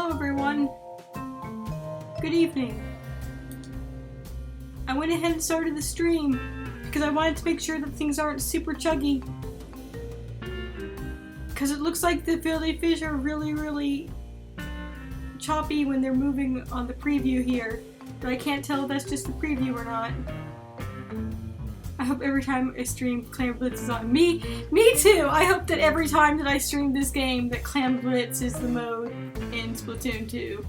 Hello everyone. Good evening. I went ahead and started the stream because I wanted to make sure that things aren't super chuggy. Because it looks like the fillet fish are really choppy when they're moving on the preview here. But I can't tell if that's just the preview or not. I hope every time I stream Clam Blitz is on. Me too! I hope that every time that I stream this game that Clam Blitz is the mode in Splatoon 2.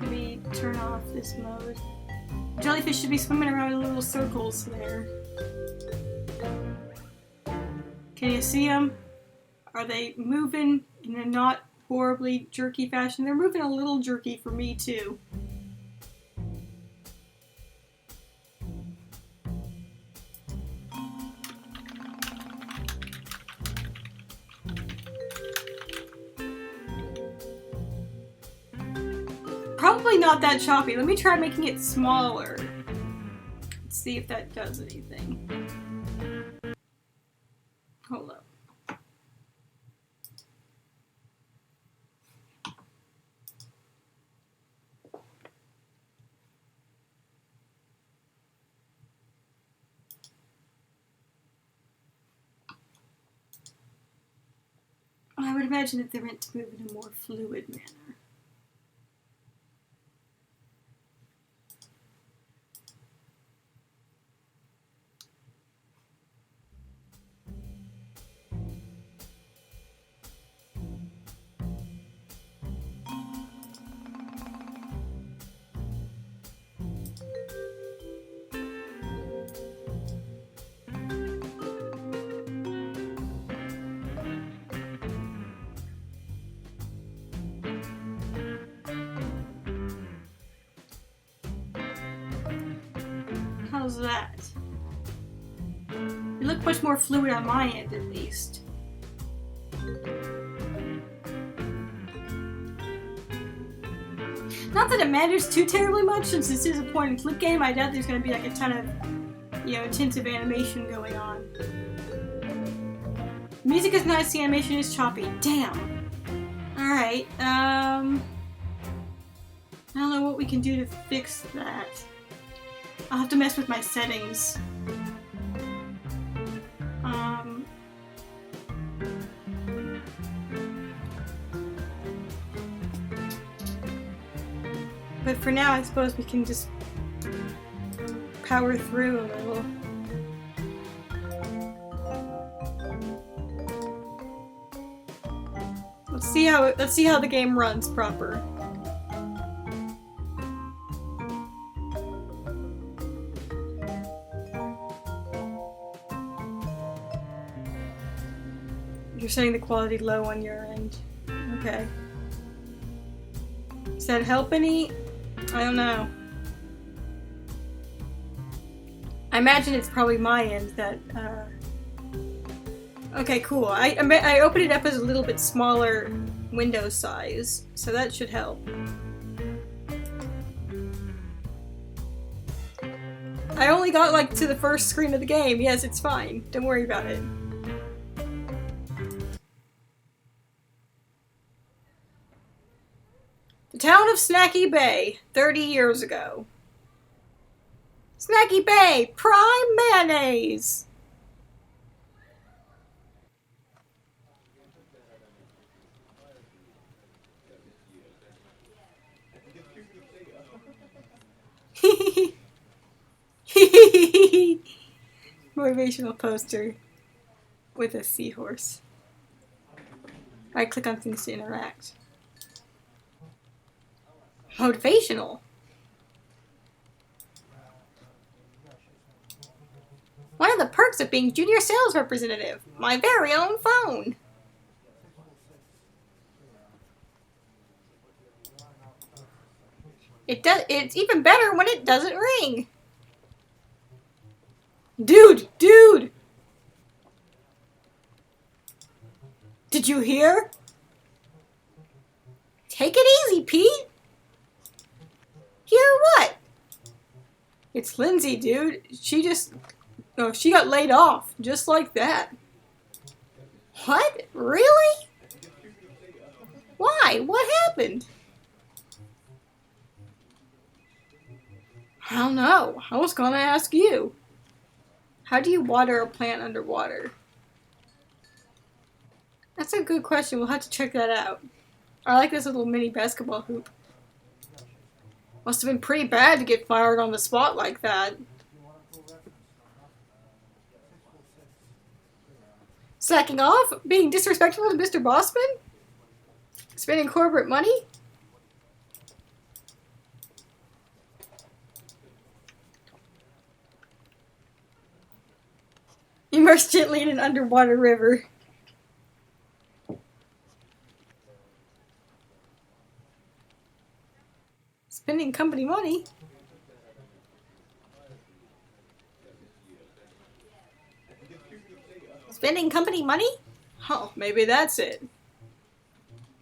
Let me turn off this mode. Jellyfish should be swimming around in little circles there. Can you see them? Are they moving in a not horribly jerky fashion? They're moving a little jerky for me too. Probably not that choppy. Let me try making it smaller. Let's see if that does anything. Hold up. I would imagine that they're meant to move in a more fluid manner. How's that? It looked much more fluid on my end, at least. Not that it matters too terribly much, since this is a point-and-click game. I doubt there's going to be like a ton of, intensive animation going on. Music is nice, the animation is choppy. Damn. Alright, I don't know what we can do to fix that. I'll have to mess with my settings. But for now, I suppose we can just power through a little. Let's see how the game runs proper. You're setting the quality low on your end. Okay. Does that help any? I don't know. I imagine it's probably my end that, Okay, cool. I opened it up as a little bit smaller window size, so that should help. I only got, to the first screen of the game. Yes, it's fine. Don't worry about it. The town of Snacky Bay, 30 years ago. Snacky Bay, prime mayonnaise! Motivational poster with a seahorse. I click on things to interact. Motivational. One of the perks of being junior sales representative. My very own phone. It's even better when it doesn't ring. Dude! Did you hear? Take it easy, Pete. Hear what? It's Lindsay, dude. She got laid off. Just like that. What? Really? Why? What happened? I don't know. I was gonna ask you. How do you water a plant underwater? That's a good question. We'll have to check that out. I like this little mini basketball hoop. Must have been pretty bad to get fired on the spot like that. Slacking off? Being disrespectful to Mr. Bossman? Spending corporate money? Immerse gently in an underwater river. Spending company money? Spending company money? Oh, maybe that's it.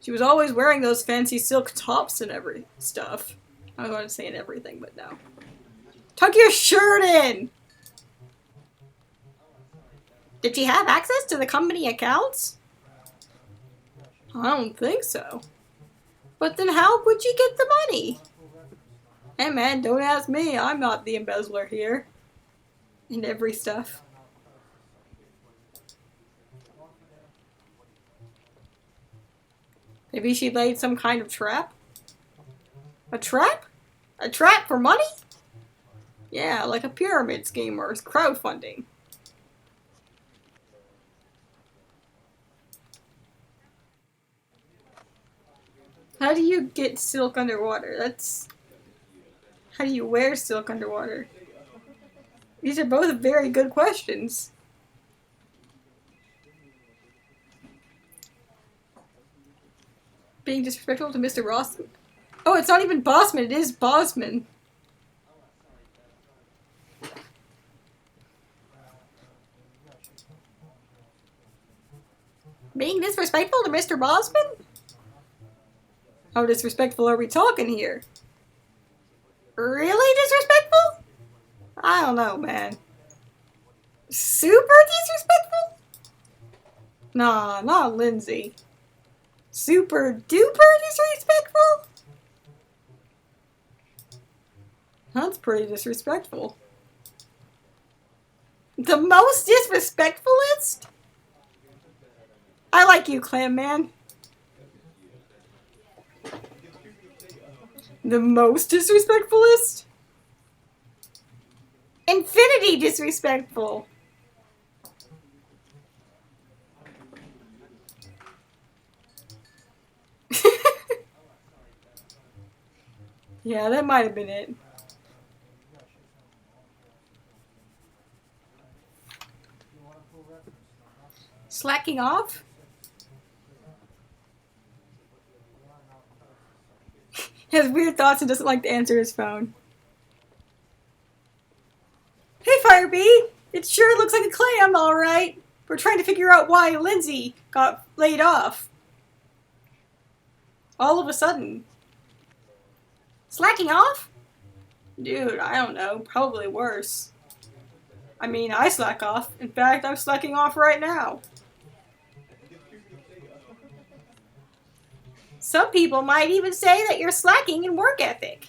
She was always wearing those fancy silk tops and every stuff. I was going to say in everything, but no. Tuck your shirt in! Did she have access to the company accounts? I don't think so. But then how would she get the money? Hey man, don't ask me. I'm not the embezzler here. And every stuff. Maybe she laid some kind of trap? A trap? A trap for money? Yeah, like a pyramid scheme or crowdfunding. How do you get silk underwater? How do you wear silk underwater? These are both very good questions. Being disrespectful to Mr. Ross? Oh, it's not even Bossman, it is Bosman. Being disrespectful to Mr. Bosman? How disrespectful are we talking here? Really disrespectful? I don't know, man. Super disrespectful? Nah, not Lindsay. Super duper disrespectful? That's pretty disrespectful. The most disrespectfulest? I like you, Clam Man. The most disrespectfulest? Infinity disrespectful. Yeah, that might have been it. Slacking off? Has weird thoughts and doesn't like to answer his phone. Hey, Firebee! It sure looks like a clam, alright. We're trying to figure out why Lindsay got laid off. All of a sudden. Slacking off? Dude, I don't know. Probably worse. I mean, I slack off. In fact, I'm slacking off right now. Some people might even say that you're slacking in work ethic.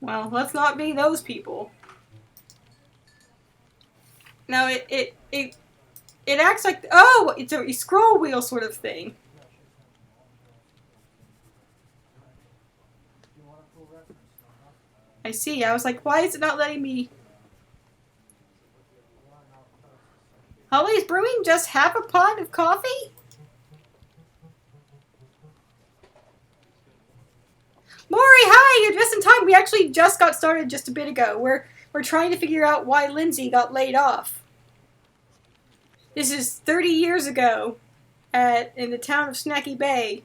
Well, let's not be those people. No, it acts like, oh, it's a scroll wheel sort of thing. I see. I was like, why is it not letting me? Holly's brewing just half a pot of coffee? Maury, hi! You're just in time. We actually just got started just a bit ago. We're trying to figure out why Lindsay got laid off. This is 30 years ago in the town of Snacky Bay.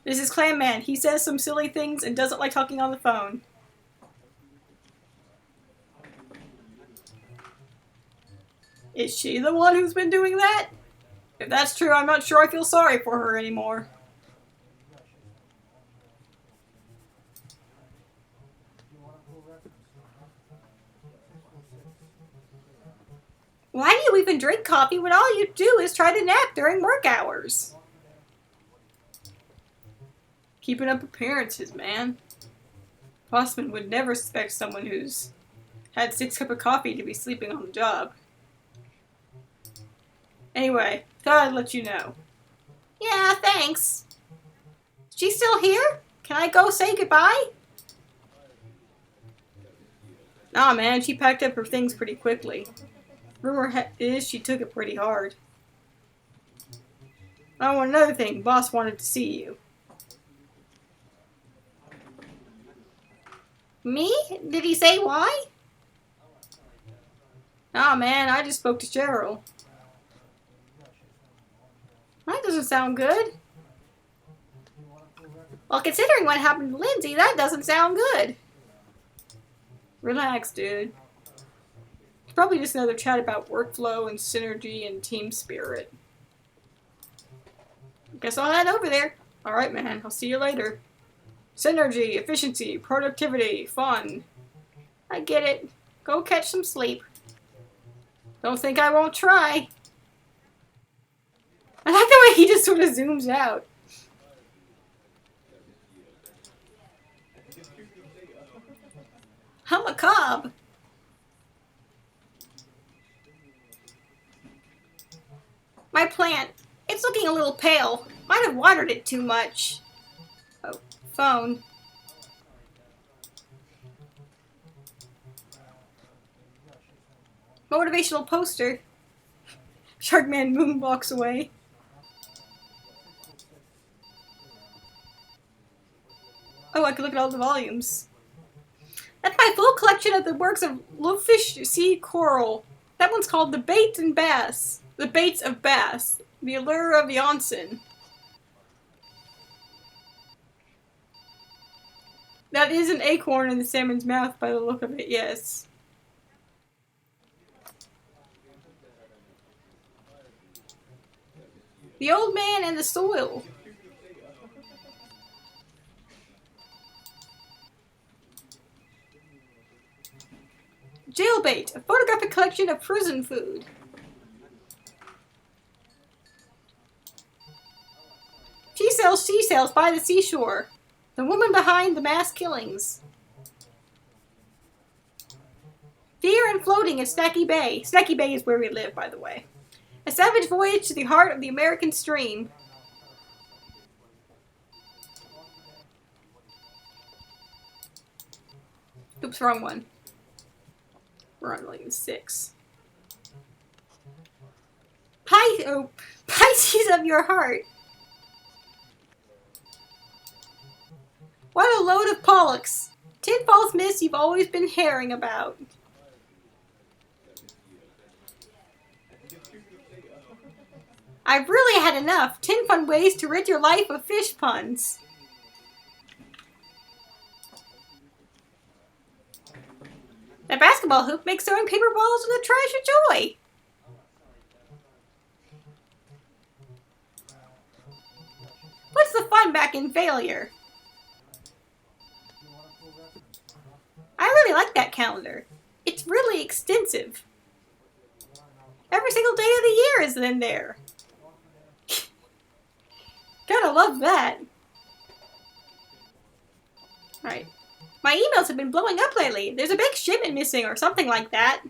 This is Clam Man. He says some silly things and doesn't like talking on the phone. Is she the one who's been doing that? If that's true, I'm not sure I feel sorry for her anymore. Why do you even drink coffee when all you do is try to nap during work hours? Keeping up appearances, man. Bossman would never expect someone who's had 6 cups of coffee to be sleeping on the job. Anyway, thought I'd let you know. Yeah, thanks. She's still here? Can I go say goodbye? Nah, man, she packed up her things pretty quickly. Rumor is she took it pretty hard. Oh, another thing, boss wanted to see you. Me? Did he say why? Nah, man, I just spoke to Cheryl. That doesn't sound good. Well, considering what happened to Lindsay, that doesn't sound good. Relax, dude. It's probably just another chat about workflow and synergy and team spirit. Guess I'll head over there. Alright, man. I'll see you later. Synergy, efficiency, productivity, fun. I get it. Go catch some sleep. Don't think I won't try. I like the way he just sort of zooms out. How macabre. My plant. It's looking a little pale. Might have watered it too much. Oh, phone. Motivational poster. Sharkman moonwalks away. Oh, I can look at all the volumes. That's my full collection of the works of Lovefish Sea Coral. That one's called The Baits and Bass. The Baits of Bass. The Allure of Janssen. That is an acorn in the salmon's mouth by the look of it, yes. The Old Man and the Soil. Jailbait, a photographic collection of prison food. She sells seashells by the seashore. The woman behind the mass killings. Fear and floating in Snacky Bay. Snacky Bay is where we live, by the way. A savage voyage to the heart of the American stream. Oops, wrong one. We're on like 6. Pisces of your heart. What a load of Pollux. 10 false myths you've always been hearing about. I've really had enough. 10 fun ways to rid your life of fish puns. That basketball hoop makes throwing paper balls in the trash a joy. What's the fun back in failure? I really like that calendar. It's really extensive. Every single day of the year is in there. Gotta love that. Alright. My emails have been blowing up lately. There's a big shipment missing or something like that.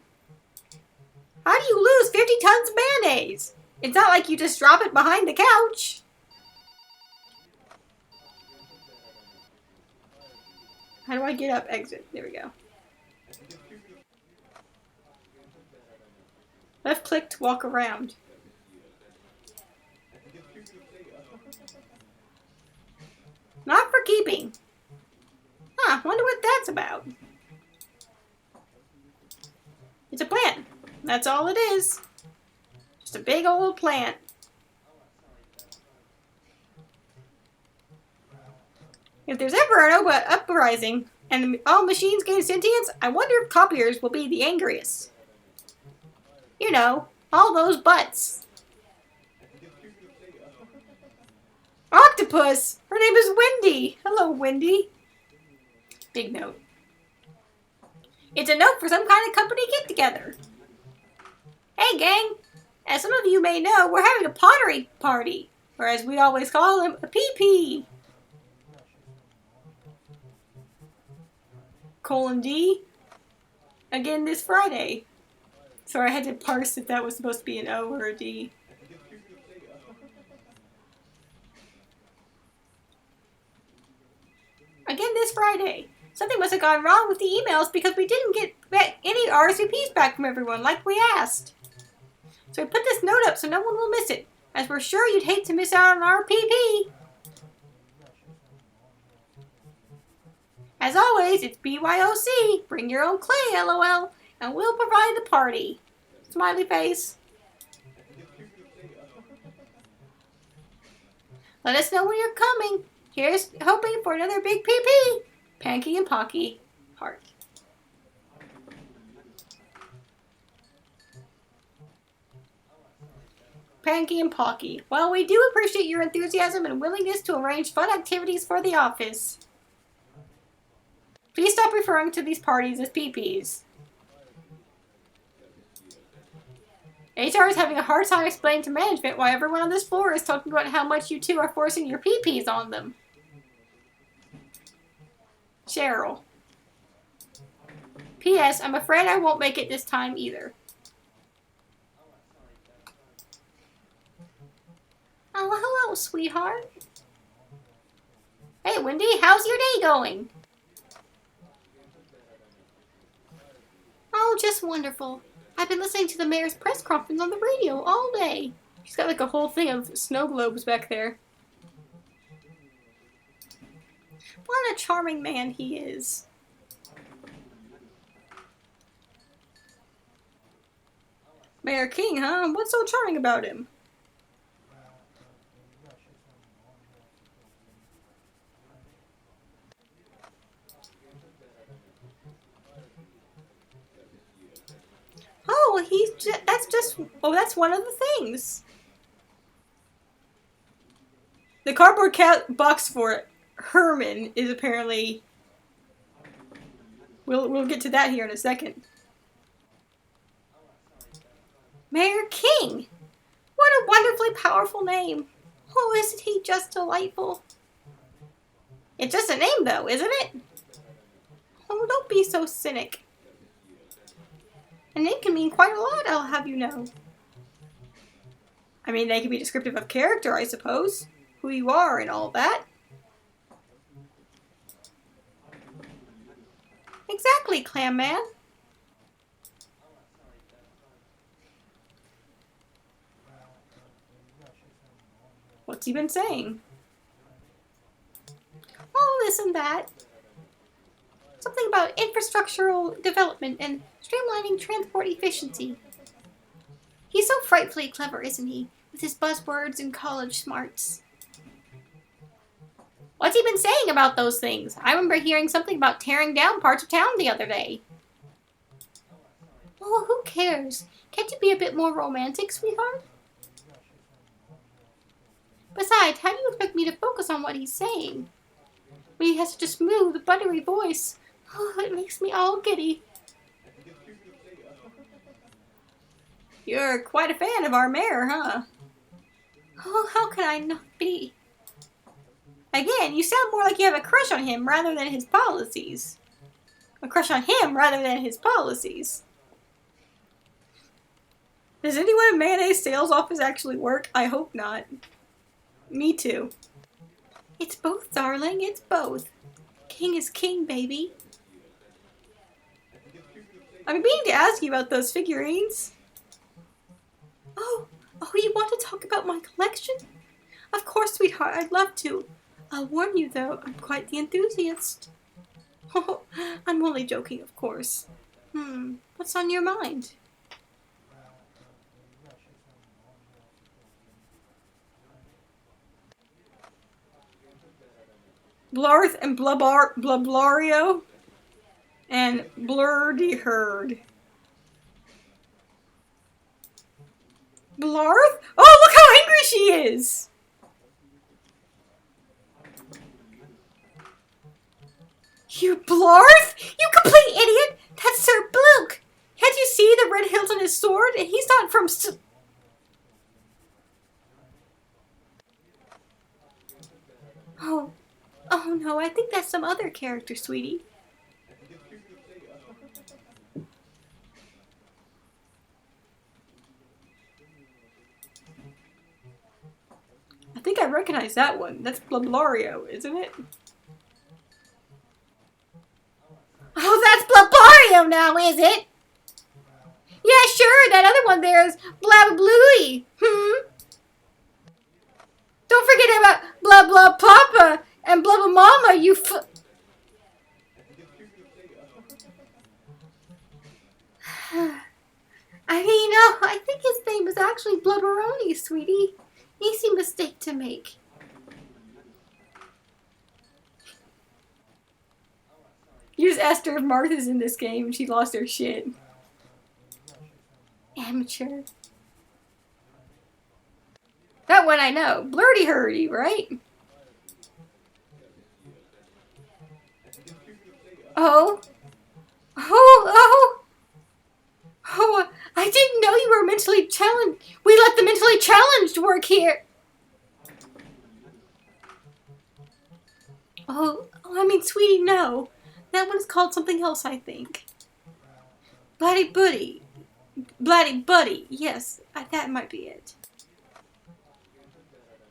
How do you lose 50 tons of mayonnaise? It's not like you just drop it behind the couch. How do I get up? Exit. There we go. Left click to walk around. Not for keeping. Huh, wonder what that's about. It's a plant. That's all it is. Just a big old plant. If there's ever an uprising and all machines gain sentience, I wonder if copiers will be the angriest. You know, All those butts. Octopus! Her name is Wendy! Hello, Wendy. Big note. It's a note for some kind of company get-together. Hey, gang! As some of you may know, we're having a pottery party, or as we always call them, a PP. :D. Again this Friday. Sorry, I had to parse if that was supposed to be an O or a D. Again this Friday. Something must have gone wrong with the emails because we didn't get any RSVPs back from everyone like we asked. So we put this note up so no one will miss it, as we're sure you'd hate to miss out on our PP. As always, it's BYOC, bring your own clay, LOL, and we'll provide the party. Smiley face. Let us know when you're coming. Here's hoping for another big PP. Panky and Pocky, heart. Panky and Pocky. Well, we do appreciate your enthusiasm and willingness to arrange fun activities for the office. Please stop referring to these parties as PPs. HR is having a hard time explaining to management why everyone on this floor is talking about how much you two are forcing your PPs on them. Cheryl. P.S. I'm afraid I won't make it this time either. Oh, hello, sweetheart. Hey, Wendy, how's your day going? Oh, just wonderful. I've been listening to the mayor's press conference on the radio all day. She's got like a whole thing of snow globes back there. What a charming man he is. Mayor King, huh? What's so charming about him? Oh, that's one of the things. The cardboard box for Herman is apparently... We'll get to that here in a second. Mayor King! What a wonderfully powerful name. Oh, isn't he just delightful? It's just a name, though, isn't it? Oh, don't be so cynic. A name can mean quite a lot, I'll have you know. I mean, they can be descriptive of character, I suppose. Who you are and all that. Exactly, Clam Man. What's he been saying? Oh, this and that. Something about infrastructural development and streamlining transport efficiency. He's so frightfully clever, isn't he? With his buzzwords and college smarts. What's he been saying about those things? I remember hearing something about tearing down parts of town the other day. Oh, who cares? Can't you be a bit more romantic, sweetheart? Besides, how do you expect me to focus on what he's saying? When he has such a smooth, buttery voice. Oh, it makes me all giddy. You're quite a fan of our mayor, huh? Oh, how can I not be? Again, you sound more like you have a crush on him rather than his policies. A crush on him rather than his policies. Does anyone in mayonnaise sales office actually work? I hope not. Me too. It's both, darling. It's both. King is king, baby. I'm meaning to ask you about those figurines. Oh, you want to talk about my collection? Of course, sweetheart, I'd love to. I'll warn you, though, I'm quite the enthusiast. Oh, I'm only joking, of course. What's on your mind? Blarth and Blablario and Blurdy Herd. Blarth? Oh, look how angry she is! You Blarth? You complete idiot! That's Sir Blook! Can't you see the red hilt on his sword? And he's not from Oh. Oh no, I think that's some other character, sweetie. I think I recognize that one. That's Blablario, isn't it? Oh, that's Blablario now, is it? Yeah, sure, that other one there is Blababluey. Don't forget about Blah Blah Papa and Blah Blah Mama, you I mean, I think his name is actually Blubberoni, sweetie. Easy mistake to make. You just asked her if Martha's in this game and she lost her shit. Amateur. That one I know. Blurdy Hurdy, right? Oh. Oh, I didn't know you were mentally challenged. We let the mentally challenged work here. Oh, I mean, sweetie, no. That one's called something else, I think. Blatty Buddy. Blatty Buddy. Yes, that might be it.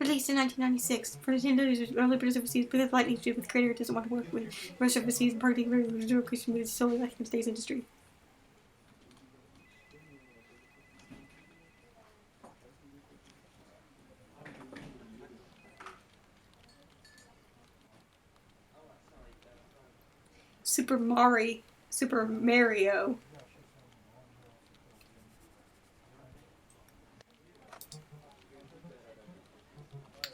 Released in 1996. For Nintendo, early produced overseas, because lightning to do with creator doesn't want to work with rest overseas and particularly with Christian movies solely like in today's industry. Super Mario.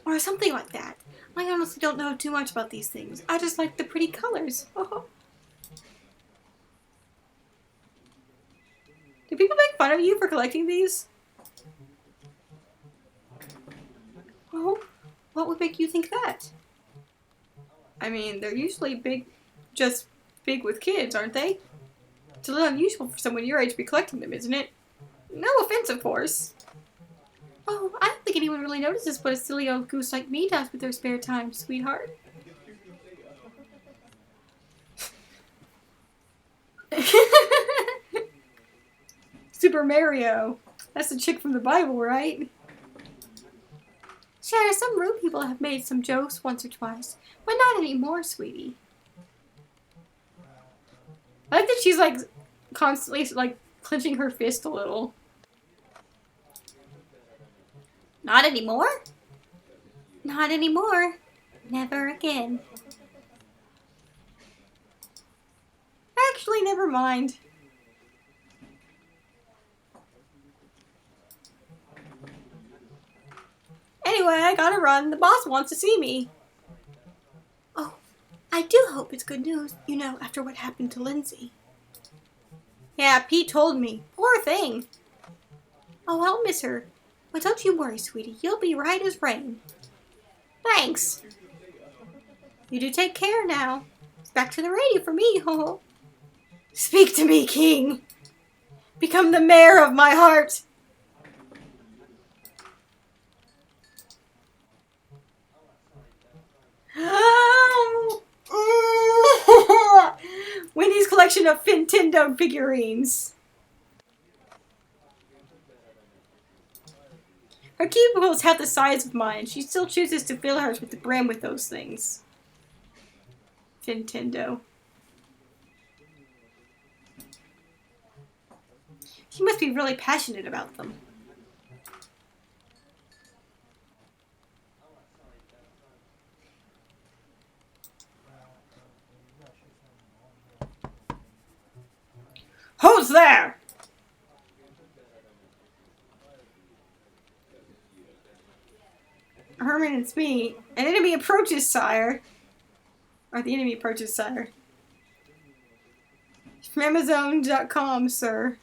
Or something like that. I honestly don't know too much about these things. I just like the pretty colors. Oh. Do people make fun of you for collecting these? Oh, what would make you think that? I mean, they're usually big, just big with kids, aren't they? It's a little unusual for someone your age to be collecting them, isn't it? No offense, of course. Oh, I don't think anyone really notices what a silly old goose like me does with their spare time, sweetheart. Super Mario. That's the chick from the Bible, right? Sure, some rude people have made some jokes once or twice, but not anymore, sweetie. I like that she's like constantly like clenching her fist a little. Not anymore? Not anymore. Never again. Actually, never mind. Anyway, I gotta run. The boss wants to see me. Oh, I do hope it's good news, you know, after what happened to Lindsay. Yeah, Pete told me. Poor thing. Oh, I'll miss her. But don't you worry, sweetie. You'll be right as rain. Thanks. You do take care now. Back to the radio for me, ho. Speak to me, King. Become the mayor of my heart. Wendy's collection of Nintendo figurines. Her cubicles have the size of mine. She still chooses to fill hers with the brim with those things. Nintendo. She must be really passionate about them. Who's there? Herman, it's me. An enemy approaches, sire. Or the enemy approaches, sire. From Amazon.com, sir.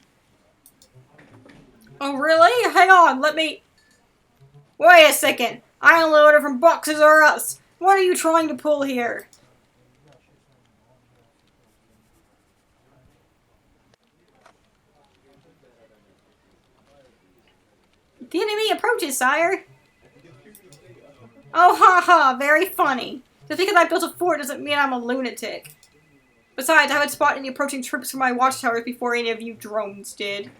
Oh, really? Hang on, let me... Wait a second. I only order from Boxes R Us. What are you trying to pull here? The enemy approaches, sire. Oh, ha ha, very funny. Just because I built a fort doesn't mean I'm a lunatic. Besides, I would spot any approaching troops from my watchtowers before any of you drones did.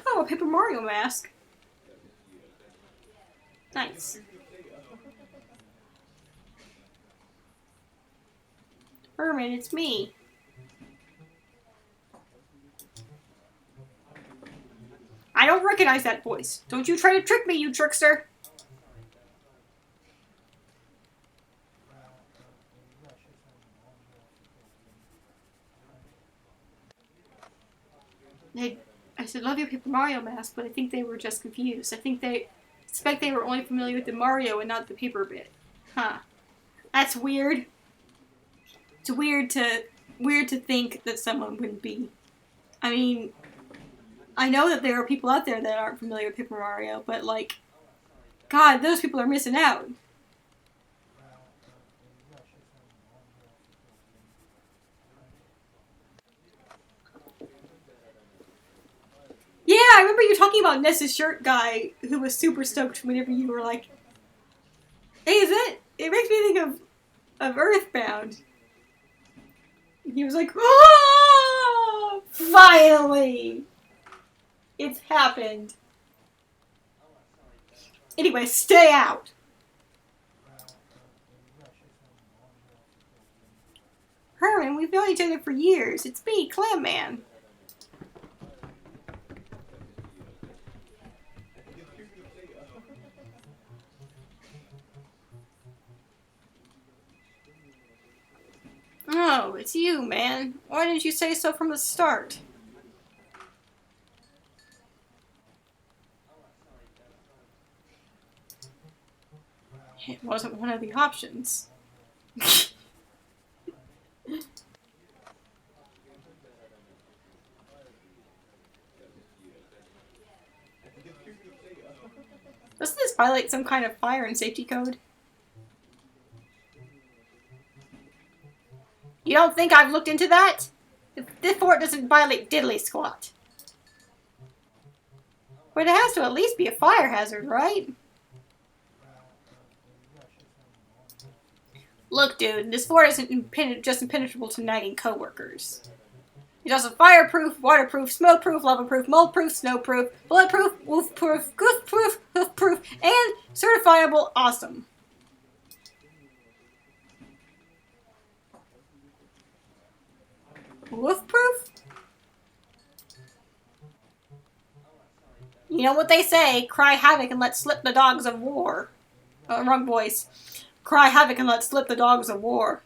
Oh, a Paper Mario mask. Nice. Herman, it's me. I don't recognize that voice. Don't you try to trick me, you trickster. I said, love your Paper Mario mask, but I think they were just confused. I think they expect they were only familiar with the Mario and not the paper bit. Huh. That's weird. It's weird to think that someone wouldn't be. I mean, I know that there are people out there that aren't familiar with Paper Mario, but like, God, those people are missing out. Yeah, I remember you talking about Ness's shirt guy who was super stoked whenever you were like, hey, is it? It makes me think of Earthbound. He was like, oh, finally! It's happened. Anyway, stay out. Herman, we've known each other for years. It's me, Clam Man. Oh, it's you, man. Why didn't you say so from the start? It wasn't one of the options. Doesn't this violate some kind of fire and safety code? You don't think I've looked into that? This fort doesn't violate diddly squat. But it has to at least be a fire hazard, right? Look, dude, this fort isn't just impenetrable to nagging coworkers. It's also fireproof, waterproof, smokeproof, lava-proof, mold-proof, snowproof, bulletproof, wolf-proof, goof-proof, hoof-proof, and certifiable awesome. Wolf-proof? You know what they say, cry havoc and let slip the dogs of war. Wrong voice. Cry havoc and let slip the dogs of war.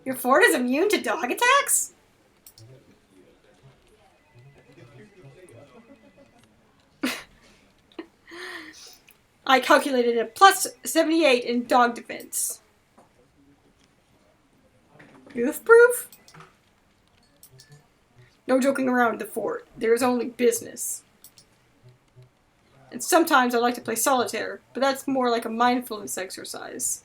Your fort is immune to dog attacks? I calculated a plus 78 in dog defense. Goof-proof? No joking around in the fort. There is only business. And sometimes I like to play solitaire, but that's more like a mindfulness exercise.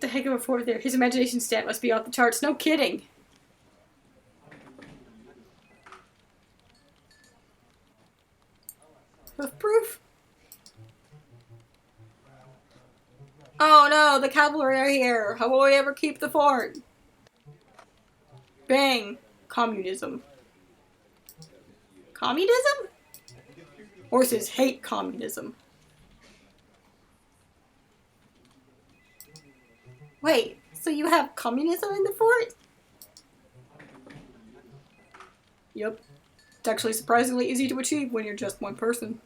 The heck of a fort there. His imagination stat must be off the charts. No kidding. Proof? Oh no, the cavalry are here. How will we ever keep the fort? Bang. Communism. Communism? Horses hate communism. Wait, so you have communism in the fort? Yep. It's actually surprisingly easy to achieve when you're just one person.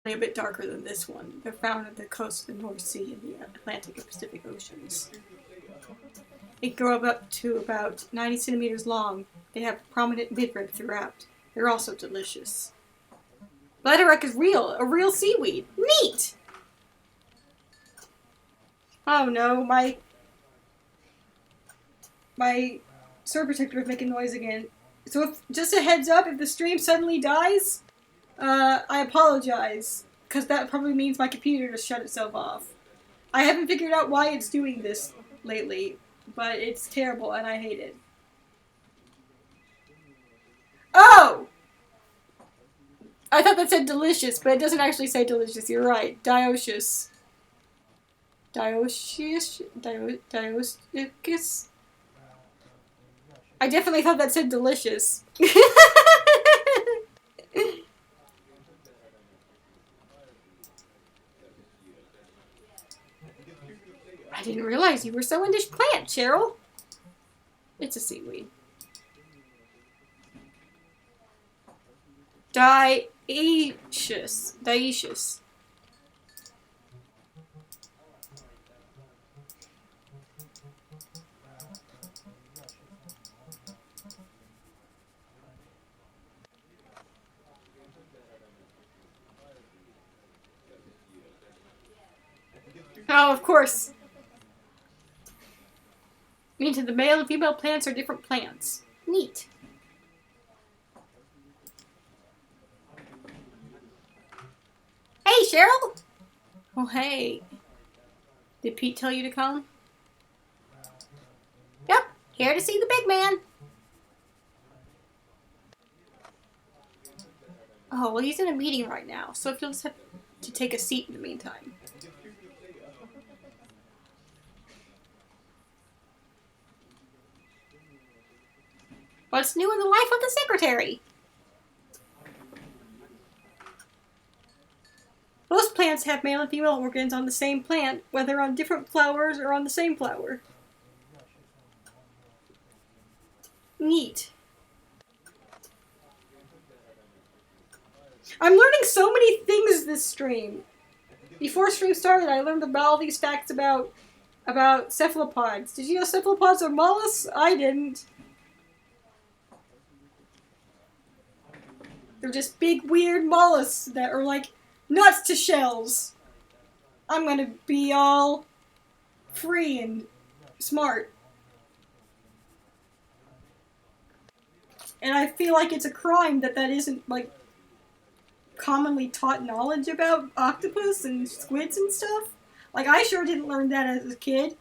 A bit darker than this one. They're found at the coast of the North Sea and the Atlantic and Pacific Oceans. They grow up to about 90 centimeters long. They have prominent midrib throughout. They're also delicious. Bladderwrack is real, a real seaweed. Neat! Oh no, my sword protector is making noise again. So if, just a heads up, if the stream suddenly dies, I apologize, because that probably means my computer just shut itself off. I haven't figured out why it's doing this lately, but it's terrible and I hate it. Oh! I thought that said delicious, but it doesn't actually say delicious. You're right. Dioecious. Dioecious? Dioecious? I definitely thought that said delicious. I didn't realize you were so into plant, Cheryl. It's a seaweed. Dioecious. Dioecious. Oh, of course. Means that the male and female plants are different plants. Neat. Hey, Cheryl! Oh, hey. Did Pete tell you to come? Yep, here to see the big man. Oh, well, he's in a meeting right now, so if you'll just have to take a seat in the meantime. What's new in the life of the secretary? Most plants have male and female organs on the same plant, whether on different flowers or on the same flower. Neat. I'm learning so many things this stream. Before stream started, I learned about all these facts about cephalopods. Did you know cephalopods are mollusks? I didn't. They're just big, weird mollusks that are like nuts to shells. I'm gonna be all free and smart. And I feel like it's a crime that isn't, like, commonly taught knowledge about octopus and squids and stuff. Like, I sure didn't learn that as a kid.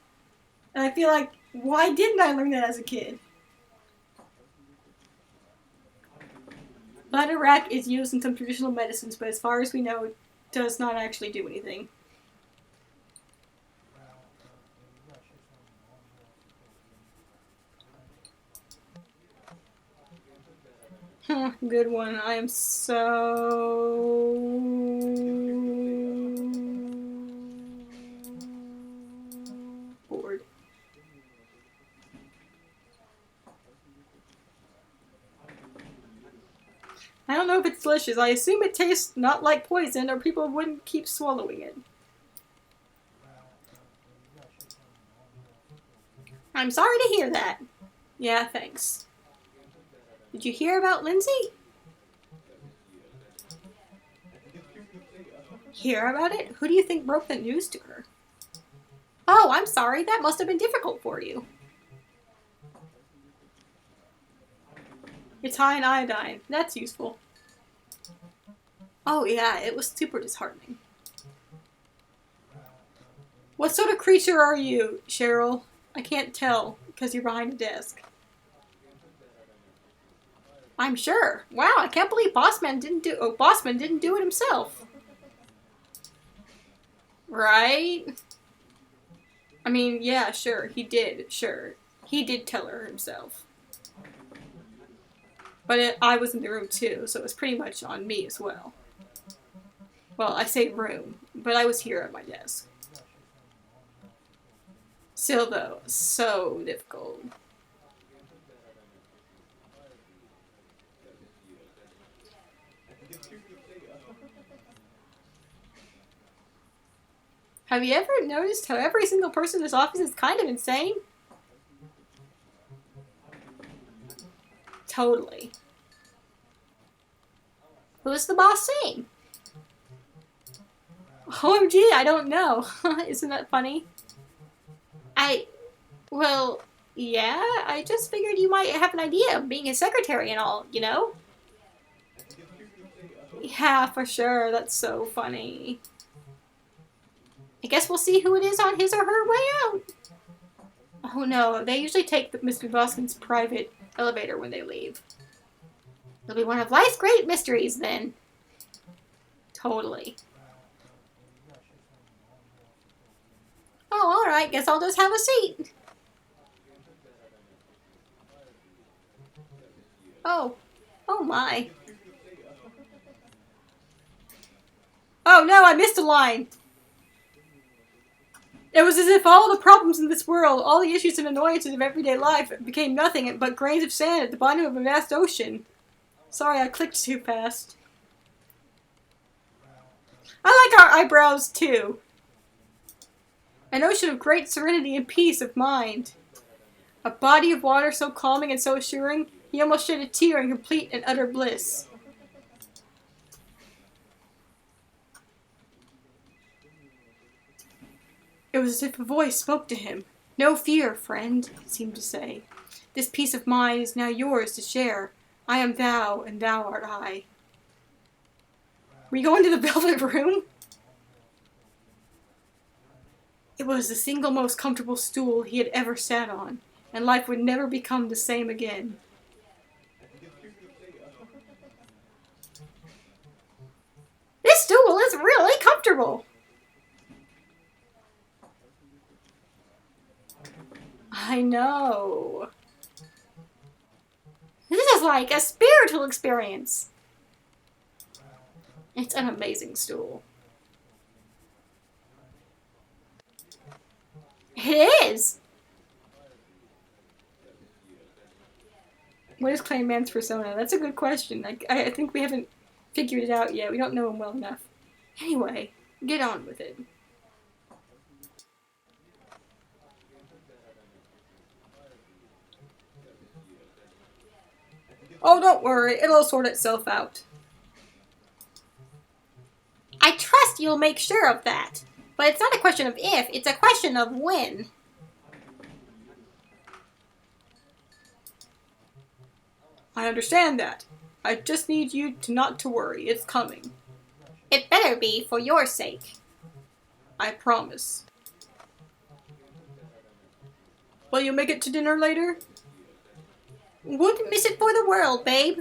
And I feel like, why didn't I learn that as a kid? Bladderwrack is used in some traditional medicines, but as far as we know, it does not actually do anything. Good one. I am so bored. I don't know if it's delicious. I assume it tastes not like poison, or people wouldn't keep swallowing it. I'm sorry to hear that. Yeah, thanks. Did you hear about Lindsay? Hear about it? Who do you think broke the news to her? Oh, I'm sorry. That must have been difficult for you. It's high in iodine. That's useful. Oh yeah, it was super disheartening. What sort of creature are you, Cheryl? I can't tell, because you're behind a desk. I'm sure. Wow, I can't believe Bossman didn't do it himself. Right? I mean, yeah, sure, he did, sure. He did tell her himself. But I was in the room too, so it was pretty much on me as well. Well, I say room, but I was here at my desk. Still though, so difficult. Have you ever noticed how every single person in this office is kind of insane? Totally. Who's the boss saying? OMG, I don't know. Isn't that funny? Well, yeah, I just figured you might have an idea of being a secretary and all, you know? Yeah, for sure. That's so funny. I guess we'll see who it is on his or her way out. Oh no, they usually take Mr. Boskin's private elevator when they leave. It'll be one of life's great mysteries then. Totally. Oh, alright, guess I'll just have a seat. Oh. Oh my. Oh no, I missed a line. It was as if all the problems in this world, all the issues and annoyances of everyday life became nothing but grains of sand at the bottom of a vast ocean. Sorry, I clicked too fast. I like our eyebrows too. An ocean of great serenity and peace of mind. A body of water so calming and so assuring, he almost shed a tear in complete and utter bliss. It was as if a voice spoke to him. No fear, friend, it seemed to say. This peace of mind is now yours to share. I am thou, and thou art I. We go into the velvet room? It was the single most comfortable stool he had ever sat on, and life would never become the same again. This stool is really comfortable! I know. This is like a spiritual experience. It's an amazing stool. It is! What is Clam Man's persona? That's a good question. I think we haven't figured it out yet. We don't know him well enough. Anyway, get on with it. Oh, don't worry. It'll sort itself out. I trust you'll make sure of that. But it's not a question of if, it's a question of when. I understand that. I just need you not to worry. It's coming. It better be, for your sake. I promise. Will you make it to dinner later? Wouldn't miss it for the world, babe.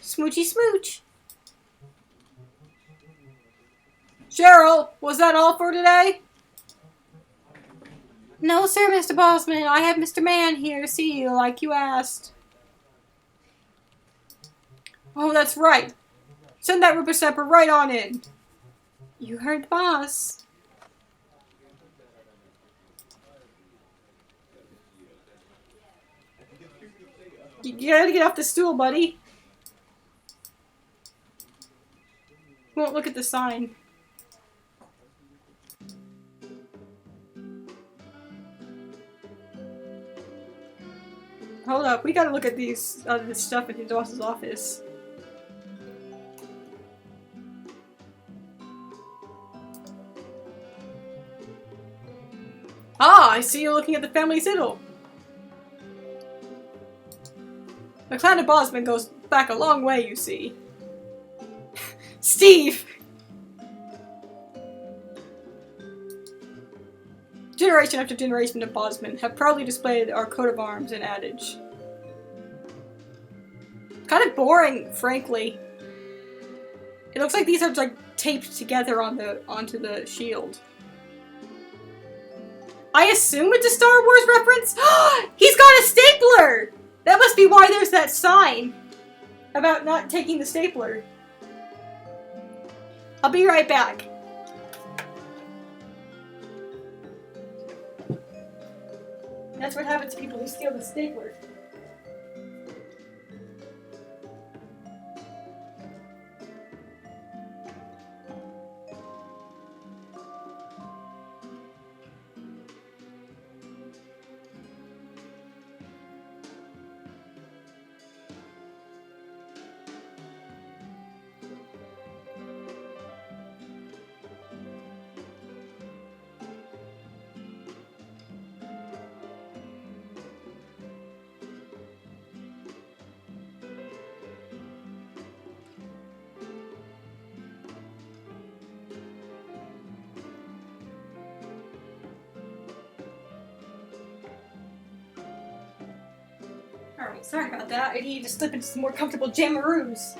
Smoochy smooch. Cheryl, was that all for today? No, sir, Mr. Bosman. I have Mr. Man here to see you like you asked. Oh, that's right. Send that whippersnapper right on in. You heard the boss. You gotta get off the stool, buddy. Won't look at the sign. Hold up, we gotta look at this stuff in his boss's office. Ah, I see you're looking at the family siddle. The clan of Bosman goes back a long way, you see. Steve! Generation after generation of Bosman have proudly displayed our coat of arms and adage. Kind of boring, frankly. It looks like these are like taped together onto the shield. I assume it's a Star Wars reference? He's got a stapler! That must be why there's that sign about not taking the stapler. I'll be right back. That's what happens to people who steal the stapler. Sorry about that. I need to slip into some more comfortable jamaroos.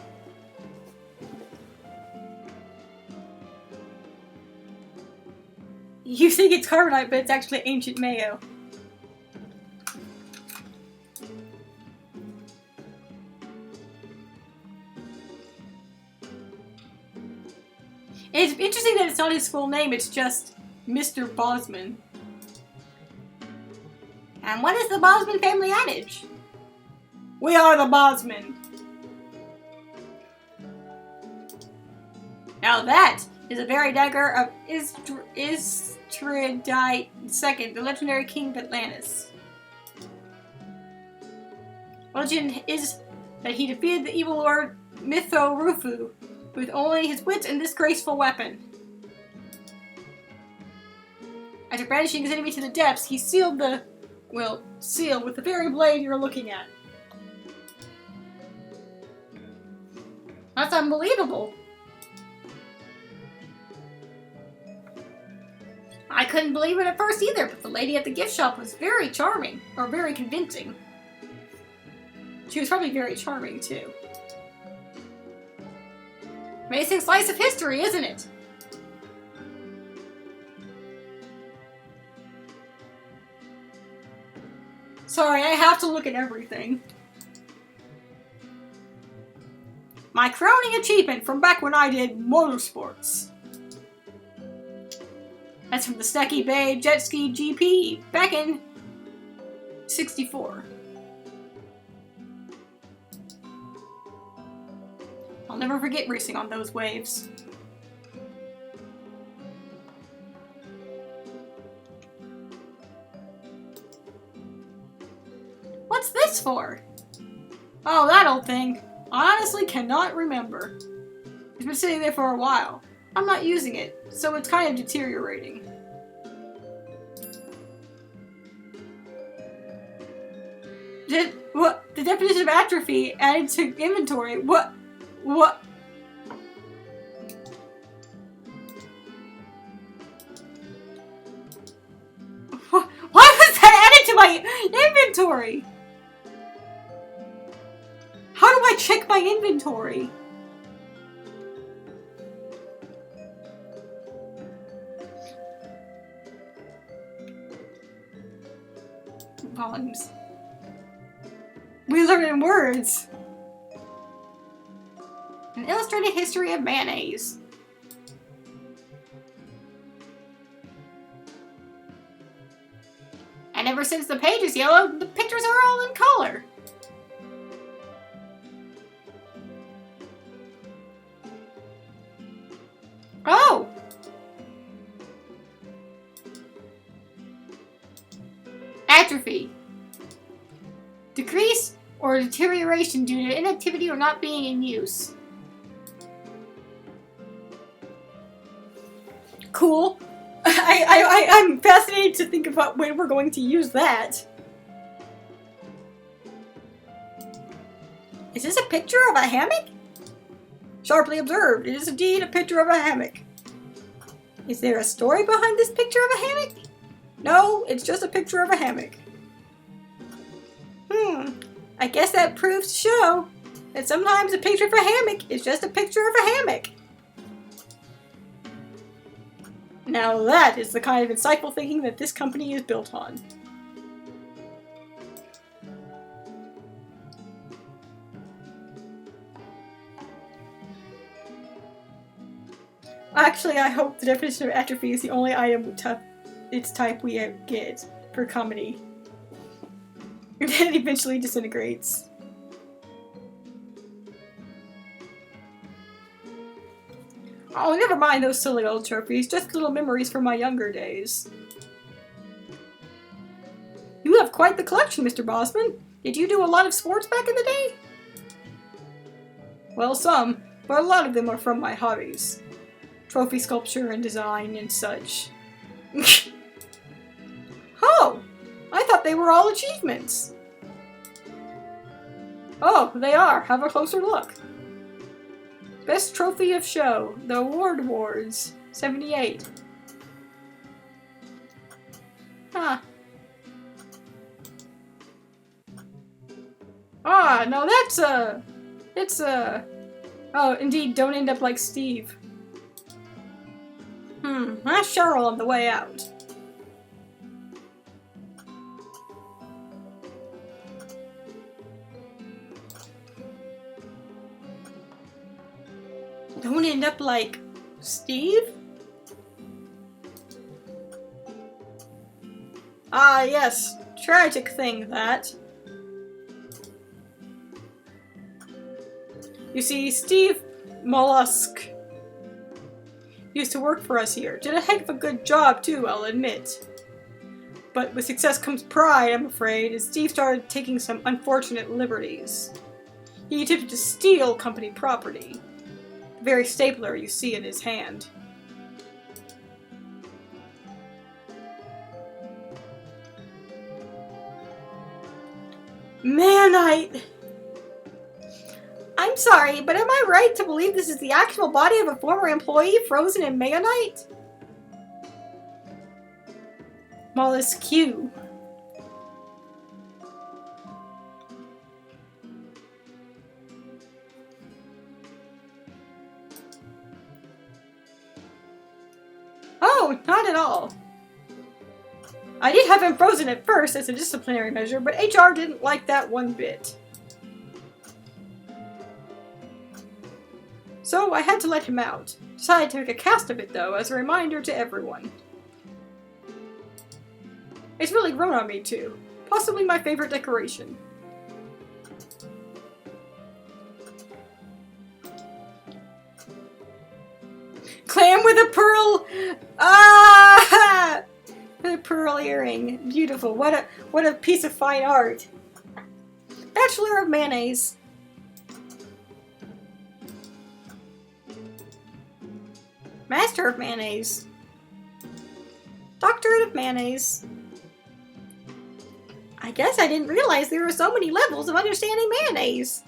You think it's carbonite, but it's actually ancient mayo. It's interesting that it's not his full name, it's just Mr. Bosman. And what is the Bosman family adage? We are the Bosman. Now that is a very dagger of Istridite II, the legendary king of Atlantis. Legend is that he defeated the evil lord Mitho-Rufu with only his wits and this graceful weapon. After banishing his enemy to the depths, he sealed the seal with the very blade you're looking at. That's unbelievable. I couldn't believe it at first either, but the lady at the gift shop was very charming, or very convincing. She was probably very charming too. Amazing slice of history, isn't it? Sorry, I have to look at everything. My crowning achievement from back when I did motorsports. That's from the Snecky Bay Jet Ski GP back in '64. I'll never forget racing on those waves. What's this for? Oh, that old thing. I honestly cannot remember. It's been sitting there for a while. I'm not using it, so it's kind of deteriorating. What? The definition of atrophy added to inventory. What? Why was that added to my inventory? How do I check my inventory? Volumes. We learn in words. An illustrated history of mayonnaise. And ever since the page is yellow, the pictures are all in color. Oh! Atrophy. Decrease or deterioration due to inactivity or not being in use. Cool. I'm fascinated to think about when we're going to use that. Is this a picture of a hammock? Sharply observed. It is indeed a picture of a hammock. Is there a story behind this picture of a hammock? No, it's just a picture of a hammock. I guess that proves to show that sometimes a picture of a hammock is just a picture of a hammock. Now that is the kind of insightful thinking that this company is built on. Actually, I hope the definition of atrophy is the only item its type we get for comedy. And then it eventually disintegrates. Oh, never mind those silly old trophies, just little memories from my younger days. You have quite the collection, Mr. Bosman. Did you do a lot of sports back in the day? Well, some, but a lot of them are from my hobbies. Trophy sculpture and design and such. Oh! I thought they were all achievements. Oh, they are. Have a closer look. Best Trophy of Show, the Award Awards, 78. Huh. Ah, no, it's oh, indeed, don't end up like Steve. Ask Cheryl on the way out. Don't end up like Steve? Ah, yes. Tragic thing, that. You see, Steve Mollusk used to work for us here. Did a heck of a good job, too, I'll admit. But with success comes pride, I'm afraid, and Steve started taking some unfortunate liberties. He attempted to steal company property. The very stapler you see in his hand. Manite! I'm sorry, but am I right to believe this is the actual body of a former employee frozen in Mayonite? Mollusk Q. Oh, not at all. I did have him frozen at first as a disciplinary measure, but HR didn't like that one bit. So I had to let him out. Decided to make a cast of it, though, as a reminder to everyone. It's really grown on me, too. Possibly my favorite decoration. Clam with a pearl! Ah! With a pearl earring. Beautiful. What a piece of fine art. Bachelor of Mayonnaise. Master of Mayonnaise. Doctorate of Mayonnaise. I guess I didn't realize there were so many levels of understanding mayonnaise.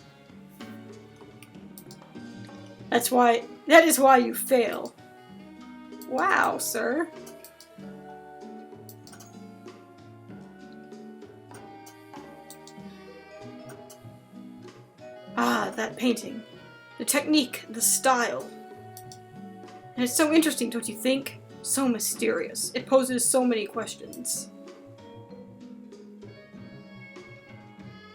That is why you fail. Wow, sir. Ah, that painting. The technique, the style. And it's so interesting, don't you think? So mysterious. It poses so many questions.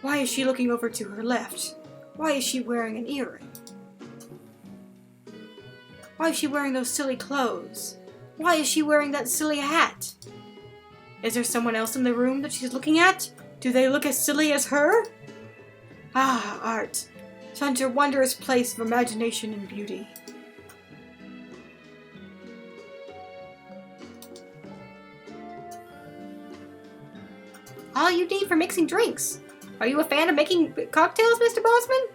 Why is she looking over to her left? Why is she wearing an earring? Why is she wearing those silly clothes? Why is she wearing that silly hat? Is there someone else in the room that she's looking at? Do they look as silly as her? Ah, art. Such a wondrous place of imagination and beauty. All you need for mixing drinks. Are you a fan of making cocktails, Mr. Bosman?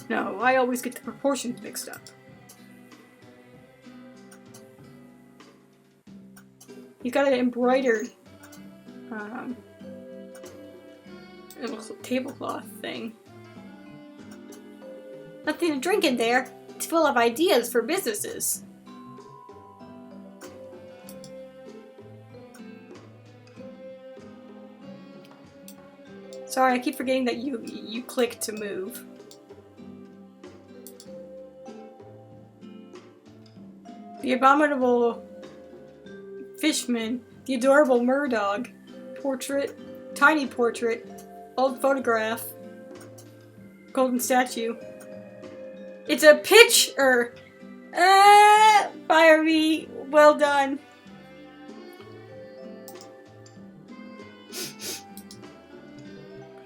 No, I always get the proportions mixed up. He's got an embroidered it looks like a tablecloth thing. Nothing to drink in there. It's full of ideas for businesses. Sorry, I keep forgetting that you click to move. The abominable fishman, the adorable murdog, portrait, tiny portrait, old photograph, golden statue. It's a picture! Fire me. Well done.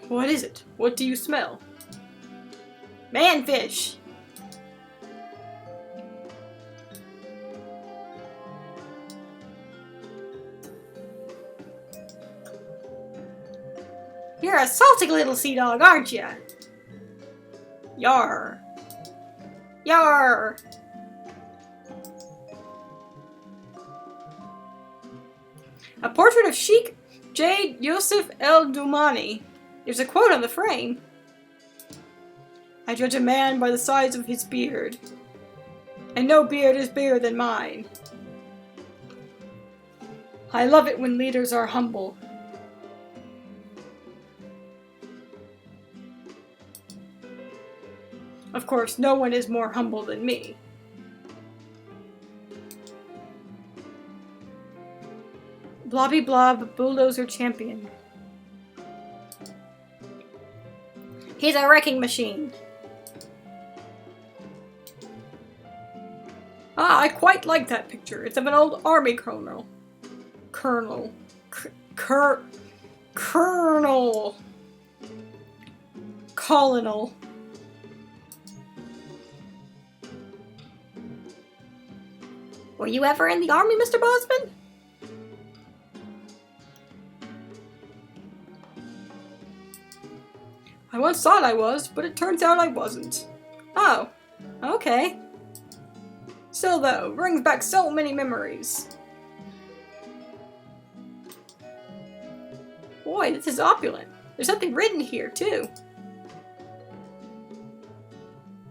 What is it? What do you smell? Manfish! You're a salty little sea dog, aren't you? Yar. Yar! A portrait of Sheikh J. Yosef El Doumani. There's a quote on the frame. I judge a man by the size of his beard, and no beard is bigger than mine. I love it when leaders are humble. Of course, no one is more humble than me. Blobby Blob, Bulldozer Champion. He's a wrecking machine. Ah, I quite like that picture. It's of an old army colonel. Colonel. Colonel. Were you ever in the army, Mr. Bosman? I once thought I was, but it turns out I wasn't. Oh, okay. Still though, brings back so many memories. Boy, this is opulent. There's something written here, too.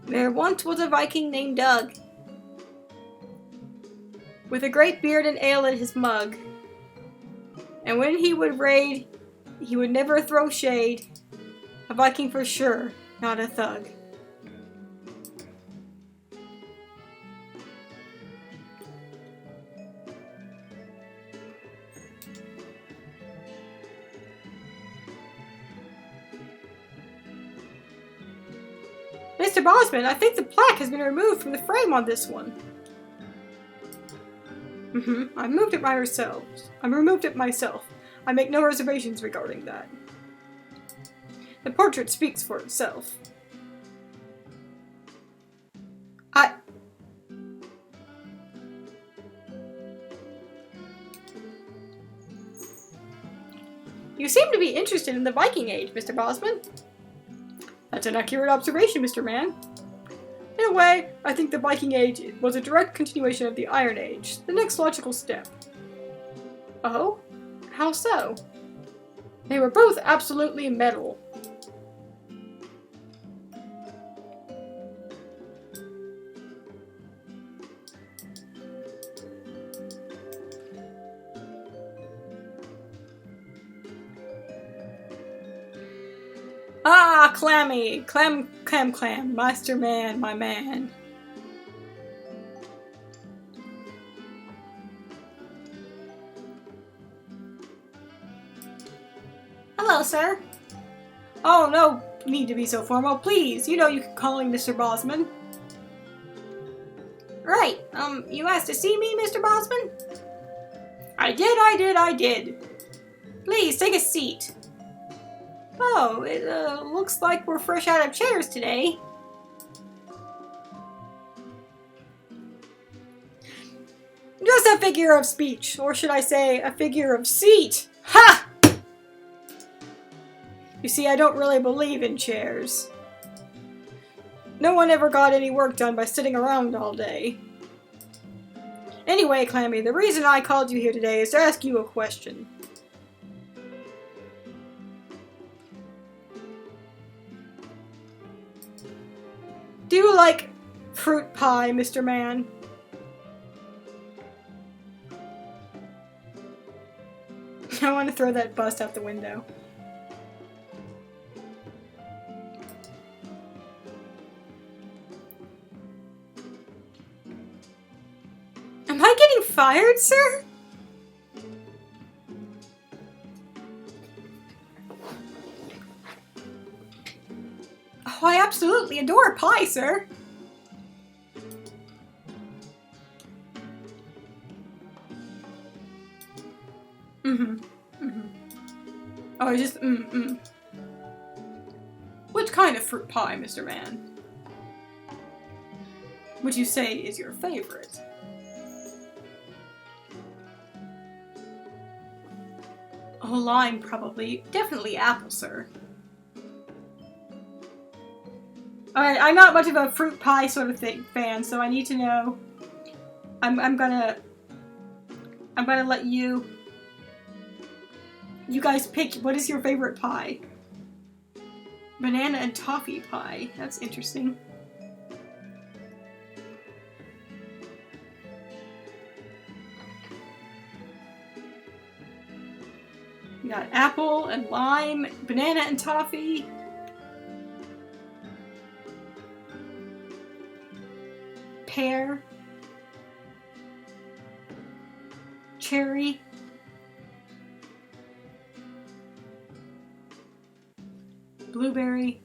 There once was a Viking named Doug, with a great beard and ale in his mug. And when he would raid, he would never throw shade. A Viking for sure, not a thug. Mr. Bosman, I think the plaque has been removed from the frame on this one. I removed it myself. I make no reservations regarding that. The portrait speaks for itself. You seem to be interested in the Viking Age, Mr. Bosman. That's an accurate observation, Mr. Man. In a way, I think the Viking Age was a direct continuation of the Iron Age, the next logical step. Oh? How so? They were both absolutely metal. Ah, Clammy! Clam, Master Man, my man. Hello, sir. Oh, no need to be so formal. Please, you know you can call me Mr. Bosman. Right, you asked to see me, Mr. Bosman? I did. Please, take a seat. Oh, it looks like we're fresh out of chairs today. Just a figure of speech, or should I say, a figure of seat. Ha! You see, I don't really believe in chairs. No one ever got any work done by sitting around all day. Anyway, Clammy, the reason I called you here today is to ask you a question. Do you like fruit pie, Mr. Man? I want to throw that bust out the window. Am I getting fired, sir? Oh, I absolutely adore pie, sir. Oh, just, What kind of fruit pie, Mr. Man? Would you say is your favorite? Oh, lime, probably. Definitely apple, sir. Alright, I'm not much of a fruit pie sort of fan, so I need to know. I'm gonna let you guys pick. What is your favorite pie? Banana and toffee pie. That's interesting. We got apple and lime, banana and toffee. pear, cherry, blueberry,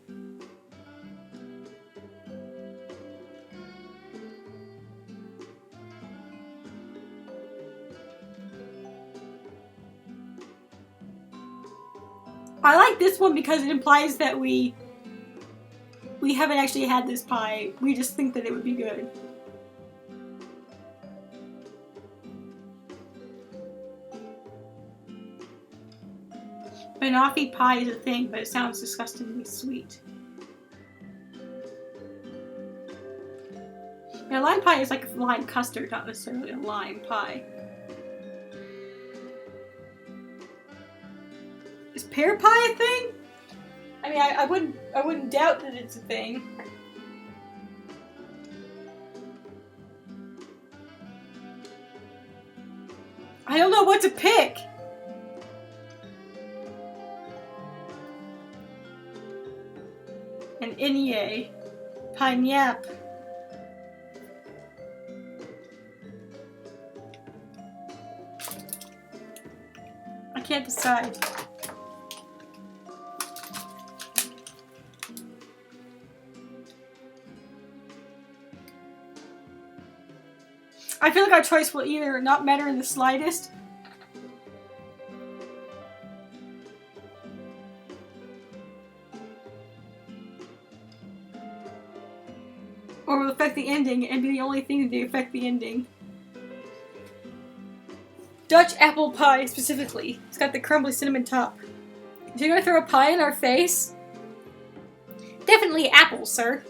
I like this one because it implies that we haven't actually had this pie. We just think that it would be good. Banoffee pie is a thing, but it sounds disgustingly sweet. Now, lime pie is like a lime custard, not necessarily a lime pie. Is pear pie a thing? I mean, I wouldn't doubt that it's a thing. I don't know what to pick. An Inye. Pineap. I can't decide. I feel like our choice will either not matter in the slightest, or will affect the ending and be the only thing to affect the ending. Dutch apple pie, specifically. It's got the crumbly cinnamon top. Is you gonna throw a pie in our face? Definitely apple, sir.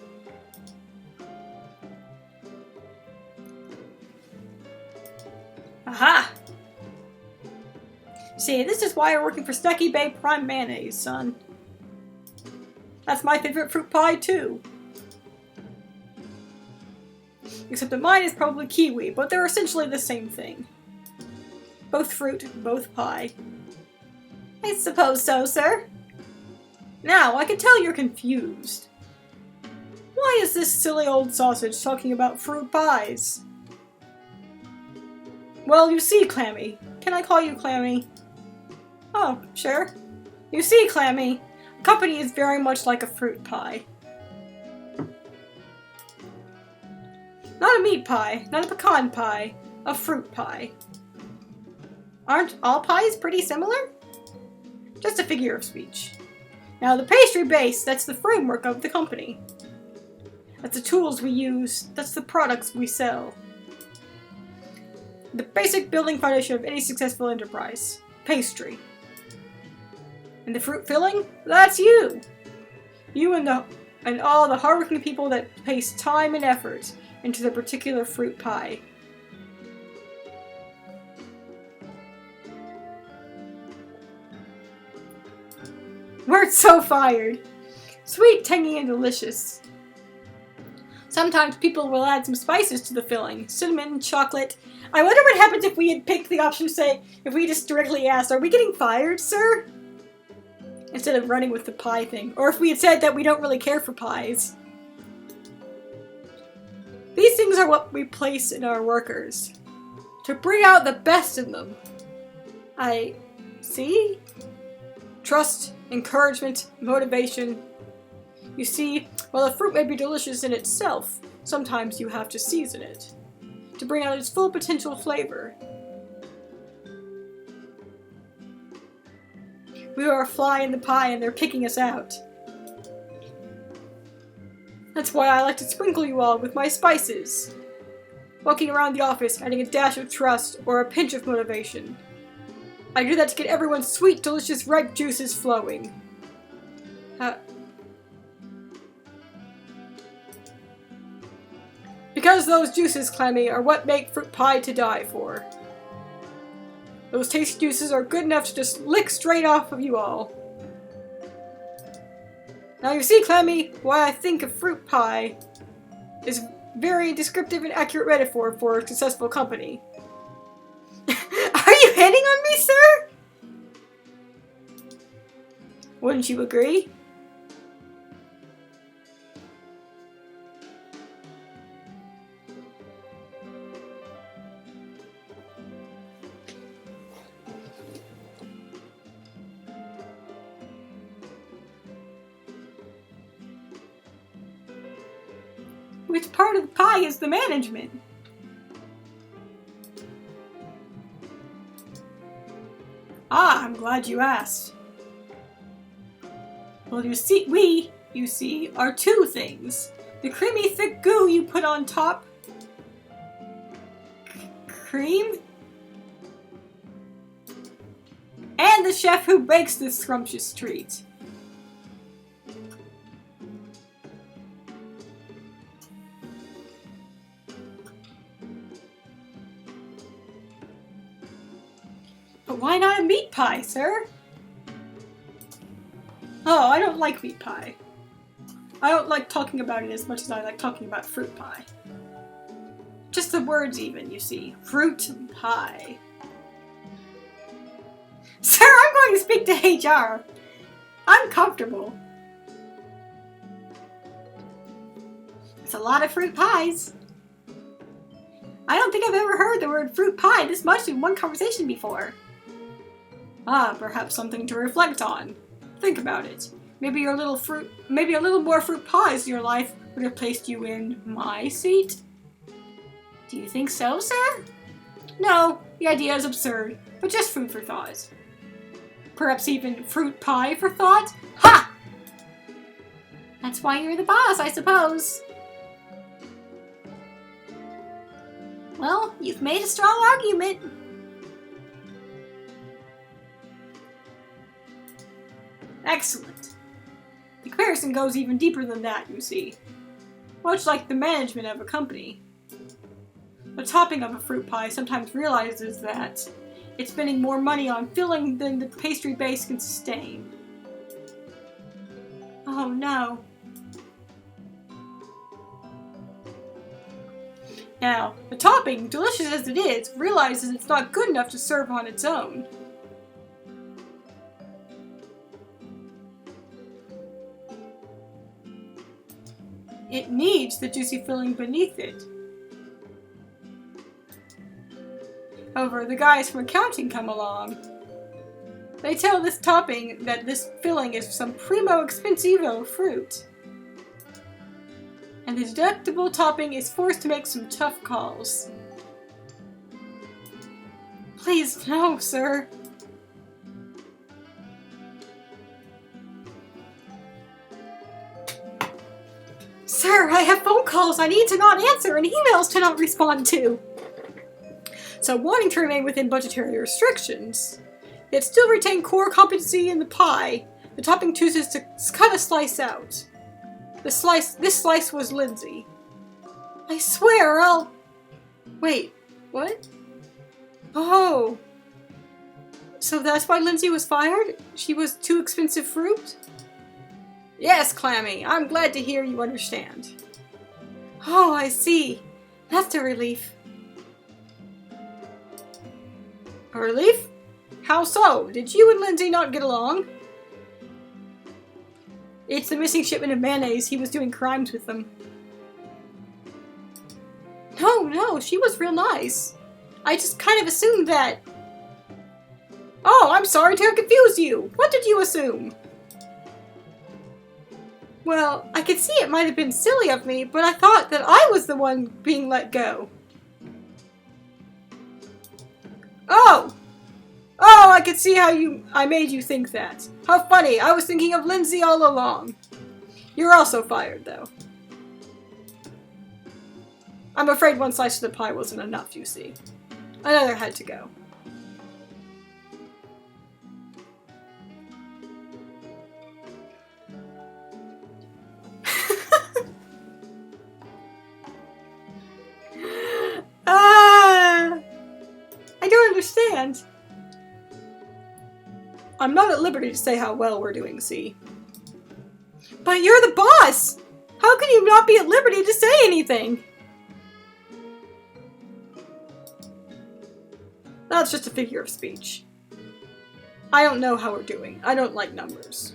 Aha! See, this is why you're working for Stucky Bay Prime Mayonnaise, son. That's my favorite fruit pie, too. Except that mine is probably kiwi, but they're essentially the same thing. Both fruit, both pie. I suppose so, sir. Now, I can tell you're confused. Why is this silly old sausage talking about fruit pies? Well, you see, Clammy. Can I call you Clammy? Oh, sure. You see, Clammy, a company is very much like a fruit pie. Not a meat pie, not a pecan pie, a fruit pie. Aren't all pies pretty similar? Just a figure of speech. Now, the pastry base, that's the framework of the company. That's the tools we use, that's the products we sell. The basic building foundation of any successful enterprise. Pastry. And the fruit filling? That's you! You and all the hardworking people that place time and effort into the particular fruit pie. We're so fired! Sweet, tangy, and delicious. Sometimes people will add some spices to the filling. Cinnamon, chocolate. I wonder what happens if we had picked the option to say, if we just directly asked, are we getting fired, sir? Instead of running with the pie thing. Or if we had said that we don't really care for pies. These things are what we place in our workers. To bring out the best in them. I see? Trust, encouragement, motivation. You see, while a fruit may be delicious in itself, sometimes you have to season it to bring out its full potential flavor. We are a fly in the pie and they're kicking us out. That's why I like to sprinkle you all with my spices. Walking around the office, adding a dash of trust or a pinch of motivation. I do that to get everyone's sweet, delicious, ripe juices flowing. Because those juices, Clammy, are what make fruit pie to die for. Those tasty juices are good enough to just lick straight off of you all. Now you see, Clammy, why I think a fruit pie is very descriptive and accurate metaphor for a successful company. Are you hitting on me, sir? Wouldn't you agree? Which part of the pie is the management? Ah, I'm glad you asked. Well, you see, are two things. The creamy thick goo you put on top. Cream? And the chef who bakes this scrumptious treat. But why not a meat pie, sir? Oh, I don't like meat pie. I don't like talking about it as much as I like talking about fruit pie. Just the words even, you see. Fruit pie. Sir, I'm going to speak to HR. I'm comfortable. It's a lot of fruit pies. I don't think I've ever heard the word fruit pie this much in one conversation before. Ah, perhaps something to reflect on. Think about it. Maybe a little more fruit pies in your life would have placed you in my seat? Do you think so, sir? No, the idea is absurd, but just food for thought. Perhaps even fruit pie for thought? Ha! That's why you're the boss, I suppose. Well, you've made a strong argument. Excellent. The comparison goes even deeper than that, you see. Much like the management of a company. The topping of a fruit pie sometimes realizes that it's spending more money on filling than the pastry base can sustain. Oh no. Now, the topping, delicious as it is, realizes it's not good enough to serve on its own. It needs the juicy filling beneath it. However, the guys from accounting come along. They tell this topping that this filling is some primo expensivo fruit. And the deductible topping is forced to make some tough calls. Please, no, sir. Sir, I have phone calls I need to not answer and emails to not respond to. So wanting to remain within budgetary restrictions, yet still retain core competency in the pie, the topping chooses to cut a slice out. This slice was Lindsay. I swear I'll... Wait, what? Oh. So that's why Lindsay was fired? She was too expensive fruit? Yes, Clammy, I'm glad to hear you understand. Oh, I see. That's a relief. A relief? How so? Did you and Lindsay not get along? It's the missing shipment of mayonnaise. He was doing crimes with them. No, she was real nice. I just kind of assumed that... Oh, I'm sorry to have confused you. What did you assume? Well, I could see it might have been silly of me, but I thought that I was the one being let go. Oh! Oh, I could see how I made you think that. How funny, I was thinking of Lindsay all along. You're also fired, though. I'm afraid one slice of the pie wasn't enough, you see. Another had to go. I don't understand. I'm not at liberty to say how well we're doing, see? But you're the boss! How can you not be at liberty to say anything? That's just a figure of speech. I don't know how we're doing. I don't like numbers.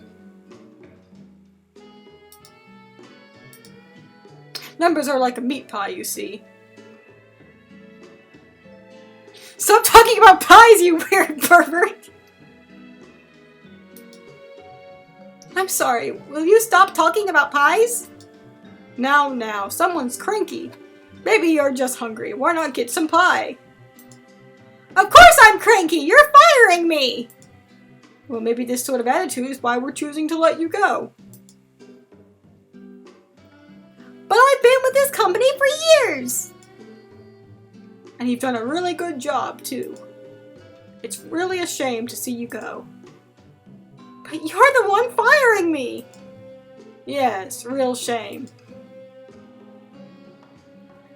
Numbers are like a meat pie, you see. Stop talking about pies, you weird pervert! I'm sorry, will you stop talking about pies? Now, someone's cranky. Maybe you're just hungry. Why not get some pie? Of course I'm cranky! You're firing me! Well, maybe this sort of attitude is why we're choosing to let you go. But I've been with this company for years! And you've done a really good job, too. It's really a shame to see you go. But you're the one firing me! Yes, real shame.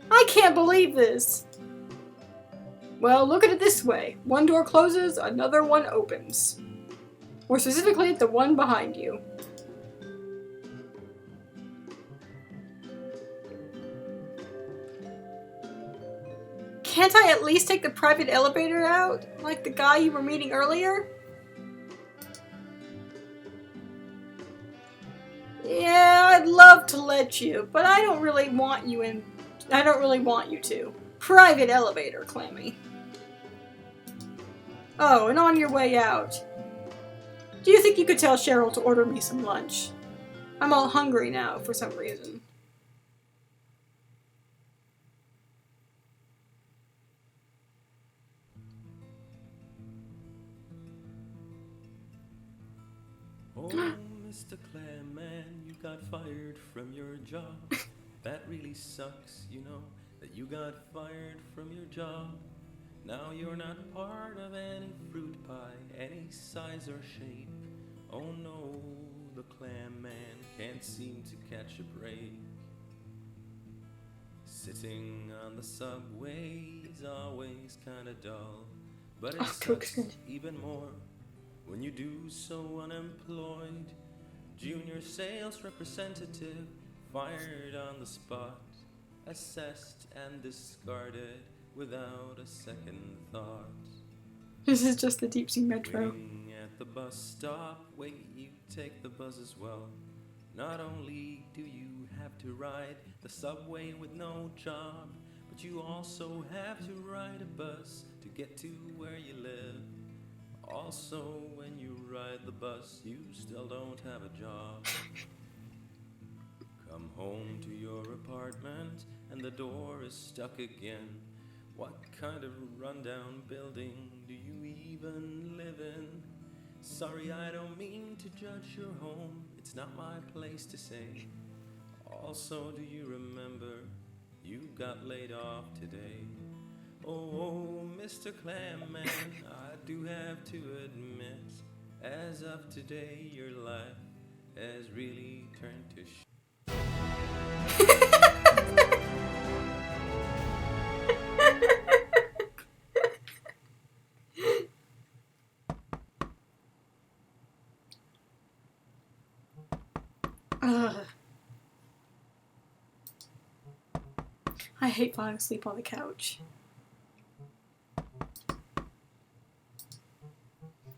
I can't believe this. Well, look at it this way. One door closes, another one opens. More specifically, the one behind you. Can't I at least take the private elevator out? Like the guy you were meeting earlier? Yeah, I'd love to let you, but I don't really want you to. Private elevator, Clammy. Oh, and on your way out. Do you think you could tell Cheryl to order me some lunch? I'm all hungry now for some reason. Oh, Mr. Clam, man, you got fired from your job. That really sucks, you know, that you got fired from your job. Now you're not part of any fruit pie, any size or shape. Oh no, the Clam man can't seem to catch a break. Sitting on the subway is always kinda dull, but it sucks even more when you do so unemployed. Junior sales representative fired on the spot, assessed and discarded without a second thought. This is just the Deep Sea Metro. Waiting at the bus stop, wait, you take the bus as well. Not only do you have to ride the subway with no job, but you also have to ride a bus to get to where you live. Also, when you ride the bus, you still don't have a job. Come home to your apartment and the door is stuck again. What kind of rundown building do you even live in? Sorry, I don't mean to judge your home, it's not my place to say. Also, do you remember you got laid off today? Oh, Mr. Clam man, I do have to admit, as of today, your life has really turned to shit. I hate falling asleep on the couch.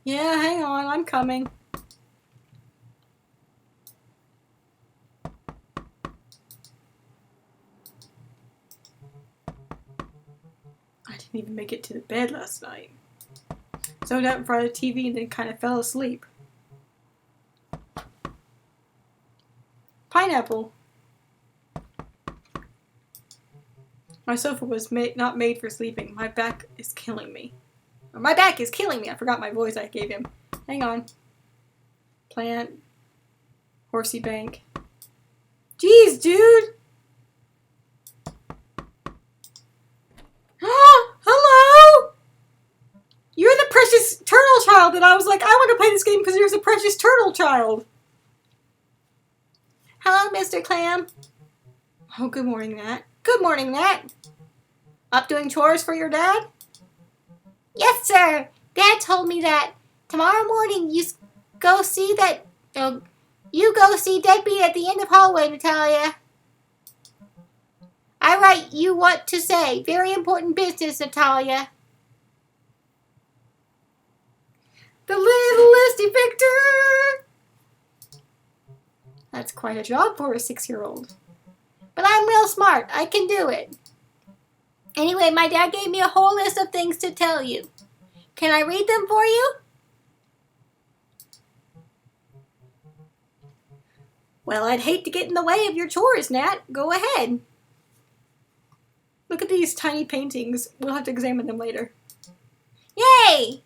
Yeah, hang on, I'm coming. I didn't even make it to the bed last night. Zoned out in front of the TV and then kind of fell asleep. Pineapple. My sofa was not made for sleeping. My back is killing me. My back is killing me. I forgot my voice I gave him. Hang on. Plant. Horsey bank. Jeez, dude! Hello! You're the precious turtle child that I was like, I want to play this game because you're the precious turtle child. Hello, Mr. Clam. Oh, good morning, Nat. Good morning, Nat. Up doing chores for your dad? Yes, sir. Dad told me that tomorrow morning you go see Deadbeat at the end of hallway, Natalia. I write you what to say. Very important business, Natalia. The littlest Victor! That's quite a job for a 6-year-old. But I'm real smart. I can do it. Anyway, my dad gave me a whole list of things to tell you. Can I read them for you? Well, I'd hate to get in the way of your chores, Nat. Go ahead. Look at these tiny paintings. We'll have to examine them later. Yay!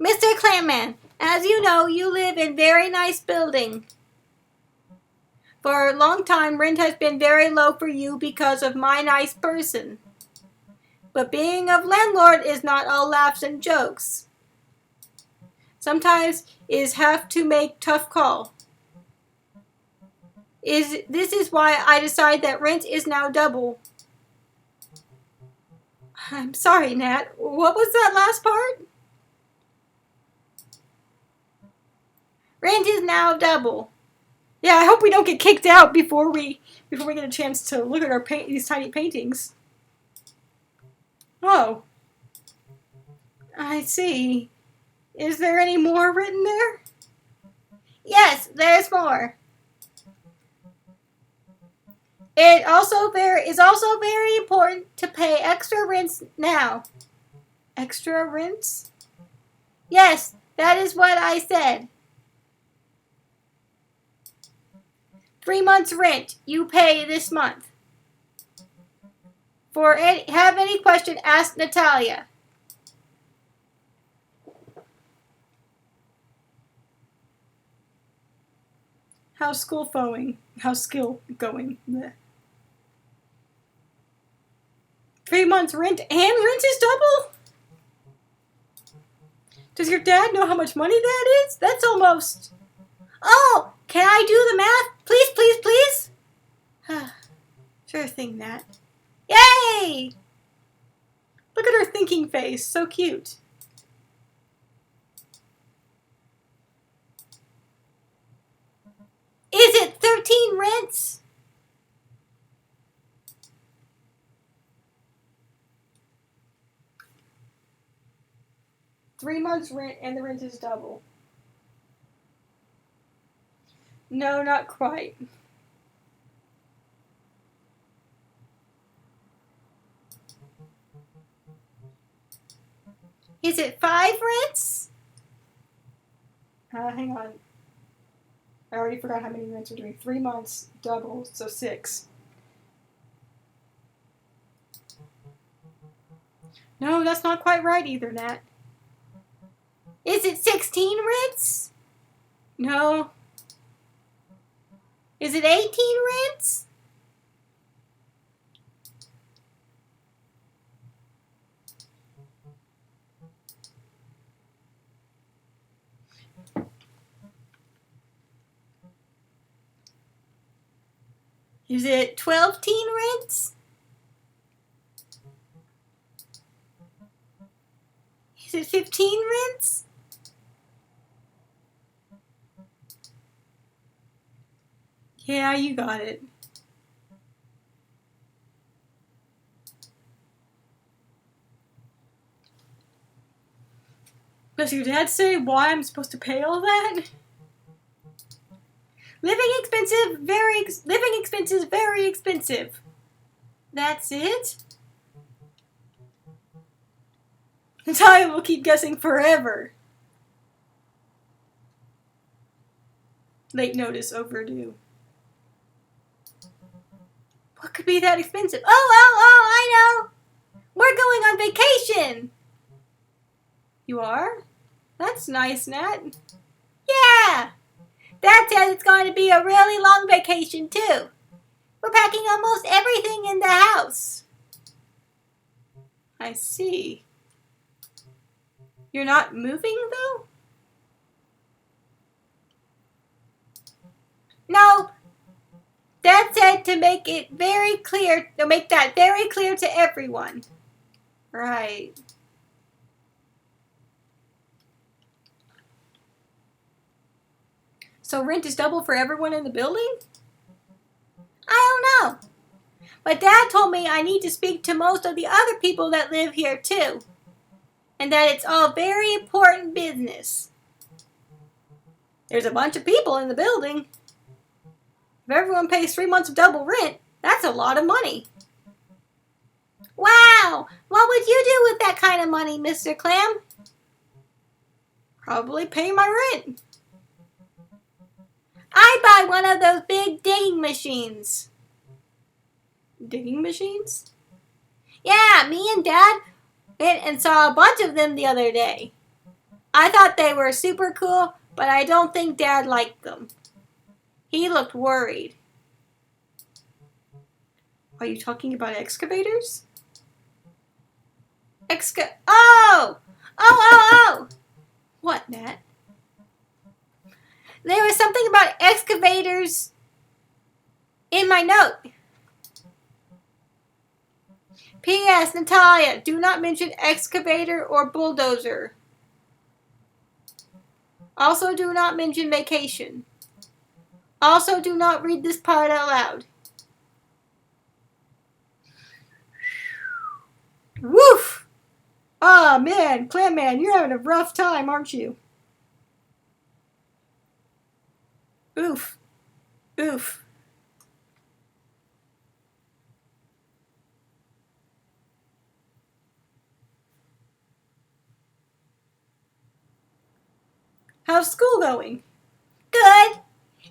Mr. Clamman, as you know, you live in very nice building. For a long time, rent has been very low for you because of my nice person. But being a landlord is not all laughs and jokes. Sometimes is have to make tough call. This is why I decide that rent is now double. I'm sorry, Nat. What was that last part? Rent is now double. Yeah, I hope we don't get kicked out before we get a chance to look at these tiny paintings. Oh. I see. Is there any more written there? Yes, there's more. It is also very important to pay extra rents now. Extra rents? Yes, that is what I said. 3 months rent you pay this month. Have any question, ask Natalia. How's school going? How's skill going? Blech. 3 months rent and rent is double? Does your dad know how much money that is? That's almost... Oh, can I do the math? Please, please, please? Sure thing, Nat. Yay! Look at her thinking face. So cute. Is it 13 rents? Three months rent and the rent is double. No, not quite. Is it 5 rents? Hang on. I already forgot how many rents we're doing. 3 months, double, so 6. No, that's not quite right either, Nat. Is it 16 rents? No. Is it 18 rents? Is it 12 rents? Is it 15 rents? Yeah, you got it. Does your dad say why I'm supposed to pay all that? Living expenses, very expensive. That's it? Natalia will keep guessing forever. Late notice overdue. What could be that expensive? Oh, I know! We're going on vacation! You are? That's nice, Nat. Yeah! Dad says it's going to be a really long vacation, too. We're packing almost everything in the house. I see. You're not moving, though? No. Dad said to make it very clear, to make that very clear to everyone. Right. So rent is double for everyone in the building? I don't know. But Dad told me I need to speak to most of the other people that live here too. And that it's all very important business. There's a bunch of people in the building. If everyone pays 3 months of double rent, that's a lot of money. Wow! What would you do with that kind of money, Mr. Clam? Probably pay my rent. I buy one of those big digging machines. Digging machines? Yeah, me and Dad went and saw a bunch of them the other day. I thought they were super cool, but I don't think Dad liked them. He looked worried. Are you talking about excavators? Oh! Oh! What, Nat? There was something about excavators in my note. P.S. Natalia, do not mention excavator or bulldozer. Also, do not mention vacation. Also, do not read this part out loud. Woof! Ah, man, Clam Man, you're having a rough time, aren't you? Oof. Oof. How's school going? Good.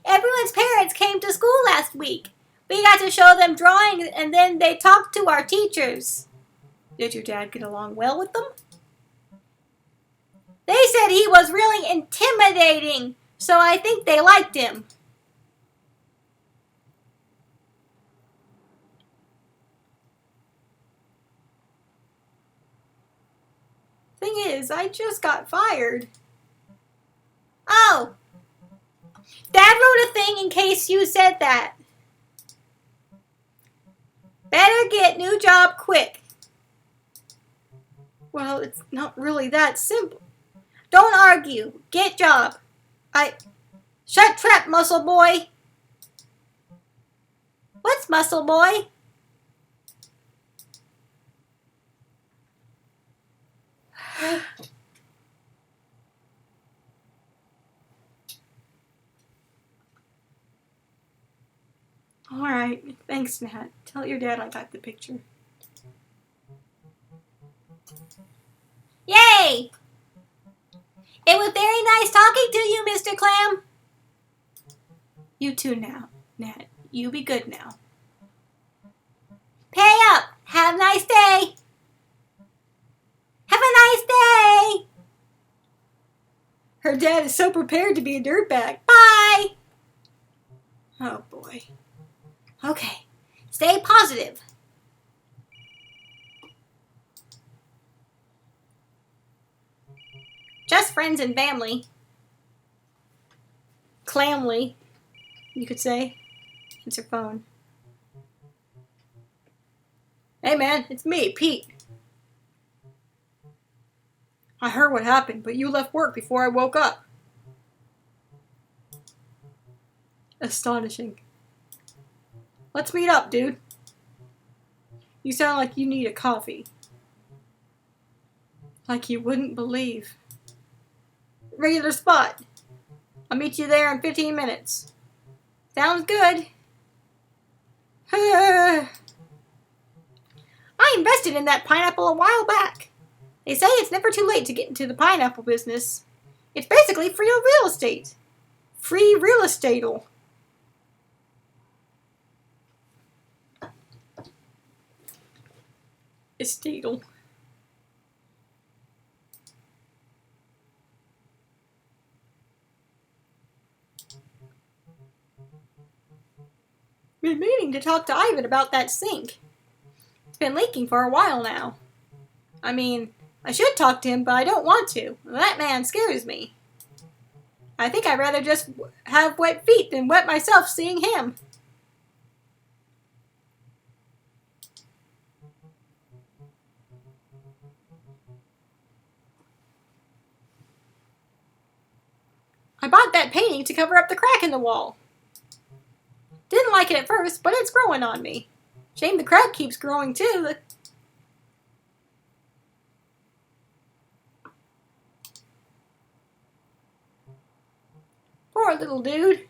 Everyone's parents came to school last week. We got to show them drawings and then they talked to our teachers. Did your dad get along well with them? They said he was really intimidating, so I think they liked him. Thing is, I just got fired. Oh! Dad wrote a thing in case you said that. Better get new job quick. Well, it's not really that simple. Don't argue. Get job. Shut trap, muscle boy. What's muscle boy? Alright, thanks, Nat. Tell your dad I got the picture. Yay! It was very nice talking to you, Mr. Clam. You too now, Nat. You be good now. Pay up. Have a nice day. Have a nice day. Her dad is so prepared to be a dirtbag. Bye. Oh, boy. Okay. Stay positive. Just friends and family. Clamly, you could say. It's her phone. Hey, man, it's me, Pete. I heard what happened, but you left work before I woke up. Astonishing. Let's meet up, dude. You sound like you need a coffee. Like you wouldn't believe. Regular spot. I'll meet you there in 15 minutes. Sounds good. I invested in that pineapple a while back. They say it's never too late to get into the pineapple business. It's basically free real estate. Free real estate-al. Estate-al. Been meaning to talk to Ivan about that sink. It's been leaking for a while now. I mean, I should talk to him, but I don't want to. That man scares me. I think I'd rather just have wet feet than wet myself seeing him. I bought that painting to cover up the crack in the wall. Didn't like it at first, but it's growing on me. Shame the crack keeps growing too. Poor little dude.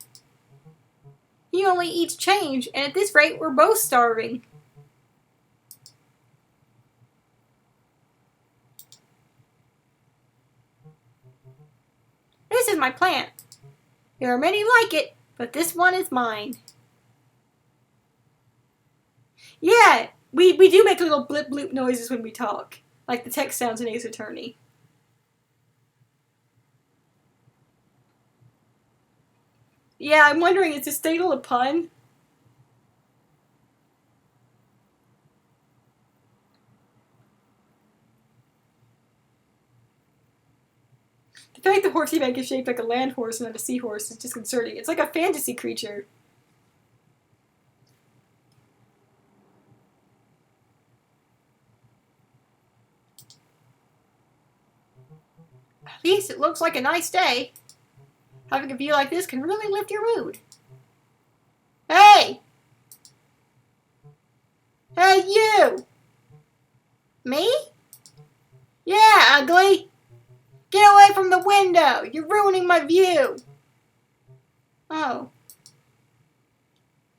He only eats change, and at this rate, we're both starving. This is my plant. There are many like it, But this one is mine. Yeah, we do make little blip bloop noises when we talk. Like the text sounds in Ace Attorney. Yeah, I'm wondering, is this title a pun? The fact the horsey bank is shaped like a land horse and not a seahorse is disconcerting. It's like a fantasy creature. At least it looks like a nice day. Having a view like this can really lift your mood. Hey! Hey, you! Me? Yeah, ugly! Get away from the window! You're ruining my view! Oh.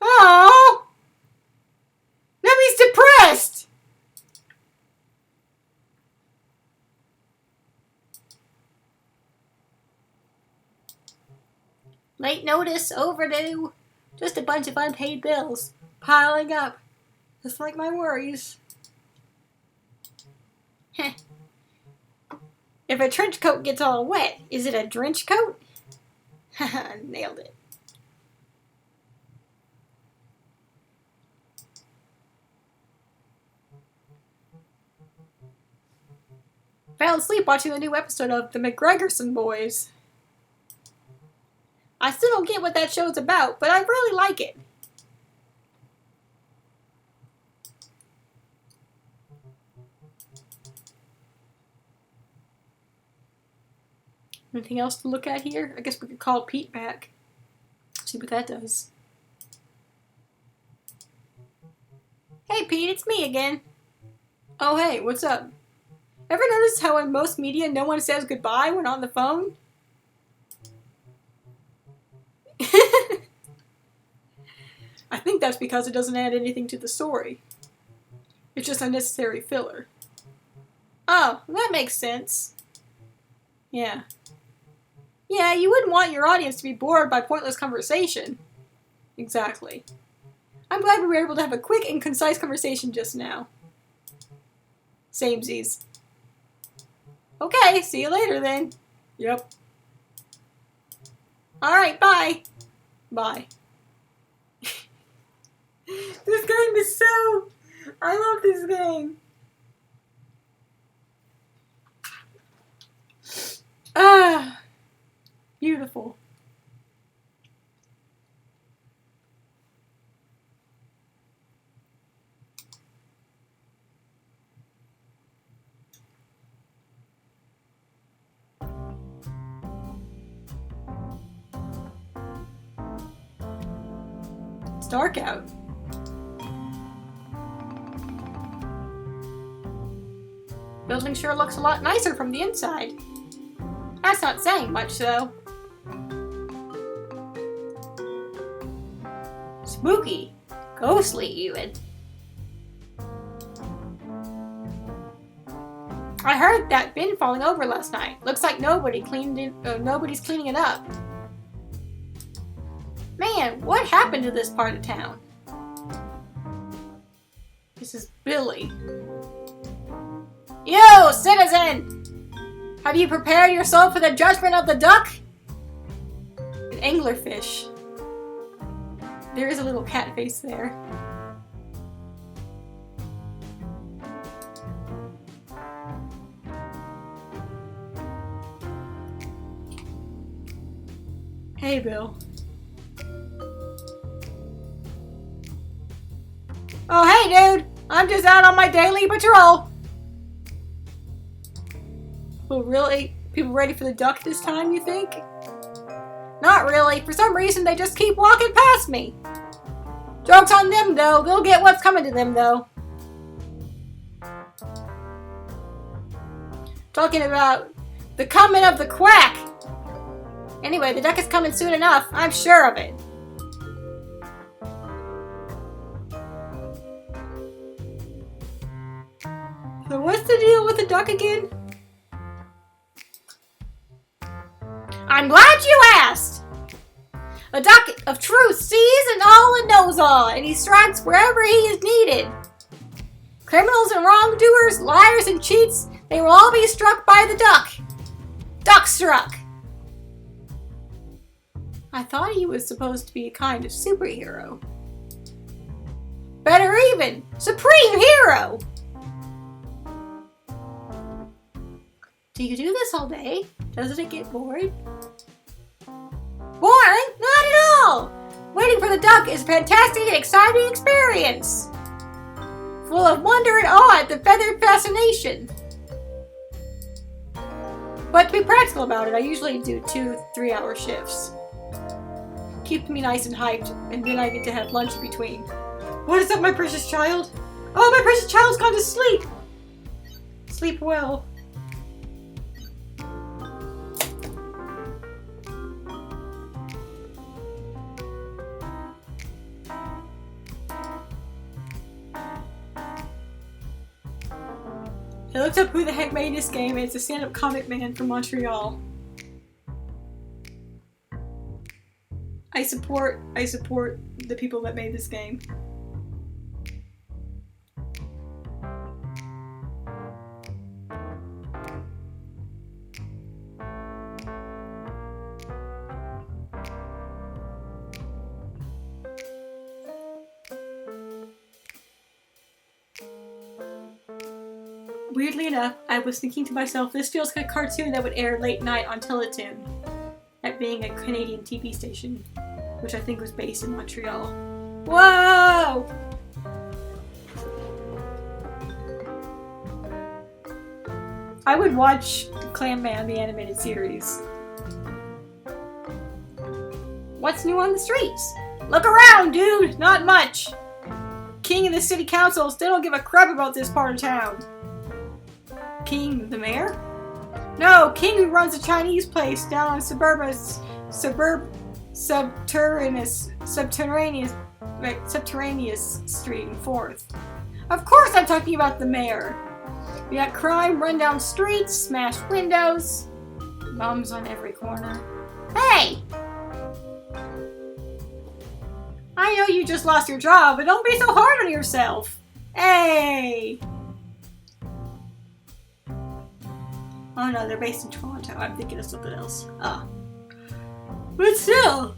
Oh! Now he's depressed! Late notice, overdue. Just a bunch of unpaid bills. Piling up. Just like my worries. Heh. If a trench coat gets all wet, is it a drench coat? Haha, nailed it. Fell asleep watching the new episode of The McGregorson Boys. I still don't get what that show's about, but I really like it. Anything else to look at here? I guess we could call Pete back. See what that does. Hey Pete, it's me again. Oh hey, what's up? Ever notice how in most media no one says goodbye when on the phone? I think that's because it doesn't add anything to the story. It's just unnecessary filler. Oh, that makes sense. Yeah. Yeah, you wouldn't want your audience to be bored by pointless conversation. Exactly. I'm glad we were able to have a quick and concise conversation just now. Samesies. Okay, see you later then. Yep. Alright, bye. Bye. This game is so... I love this game. Ah. Beautiful. It's dark out. Building sure looks a lot nicer from the inside. That's not saying much, though. Spooky. Ghostly, even. I heard that bin falling over last night. Looks like nobody's cleaning it up. Man, what happened to this part of town? This is Billy. You, citizen! Have you prepared yourself for the judgment of the duck? An anglerfish. There is a little cat face there. Hey, Bill. Oh, hey, dude! I'm just out on my daily patrol. Well, really? People ready for the duck this time, you think? Not really. For some reason, they just keep walking past me. Joke's on them, though. They'll get what's coming to them, though. Talking about the coming of the quack. Anyway, the duck is coming soon enough. I'm sure of it. So what's the deal with the duck again? I'm glad you asked! A duck of truth sees and all and knows all, and he strikes wherever he is needed. Criminals and wrongdoers, liars and cheats, they will all be struck by the duck. Duck struck. I thought he was supposed to be a kind of superhero. Better even, supreme hero! Do you do this all day? Doesn't it get boring? Boring? Not at all! Waiting for the duck is a fantastic and exciting experience. Full of wonder and awe at the feathered fascination. But to be practical about it, I usually do 2-3 hour shifts. Keep me nice and hyped, and then I get to have lunch in between. What is up, my precious child? Oh, my precious child's gone to sleep! Sleep well. I looked up who the heck made this game, and it's a stand-up comic man from Montreal. I support the people that made this game. Weirdly enough, I was thinking to myself, this feels like a cartoon that would air late night on Teletoon, that being a Canadian TV station, which I think was based in Montreal. Whoa! I would watch Clam, the animated series. What's new on the streets? Look around, dude! Not much! King and the city council still don't give a crap about this part of town. King the mayor? No, King who runs a Chinese place down on subterraneous street in 4th. Of course I'm talking about the mayor. We got crime, run down streets, smashed windows, bums on every corner. Hey! I know you just lost your job, but don't be so hard on yourself. Hey! Oh no, they're based in Toronto. I'm thinking of something else. Ah. But still!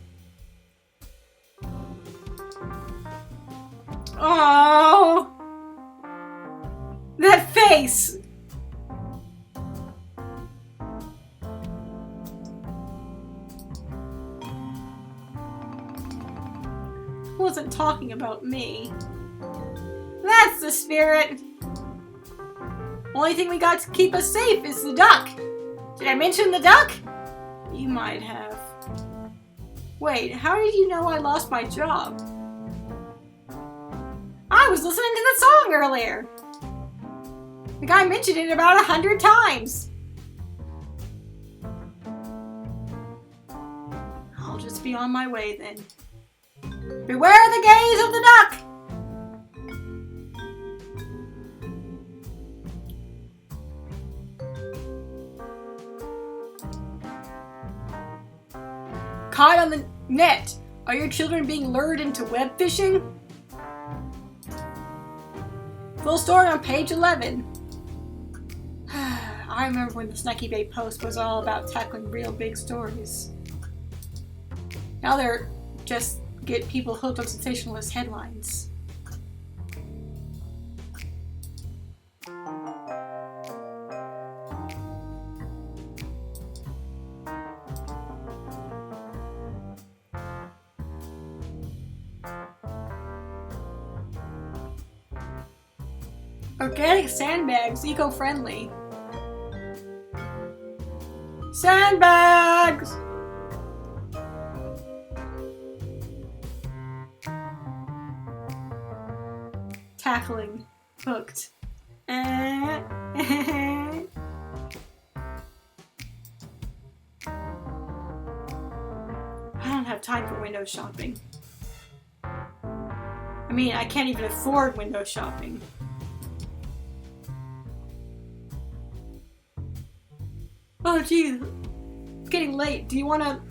Oh, that face! Wasn't talking about me. That's the spirit! Only thing we got to keep us safe is the duck. Did I mention the duck? You might have. Wait, how did you know I lost my job? I was listening to the song earlier. The guy mentioned it about 100 times. I'll just be on my way then. Beware the gaze of the duck! Caught on the net. Are your children being lured into web fishing? Full story on page 11. I remember when the Snacky Bay Post was all about tackling real big stories. Now they're just get people hooked on sensationalist headlines. Organic sandbags, eco-friendly. Sandbags! Tackling. Hooked. I don't have time for window shopping. I mean, I can't even afford window shopping. Oh geez, it's getting late. Do you want to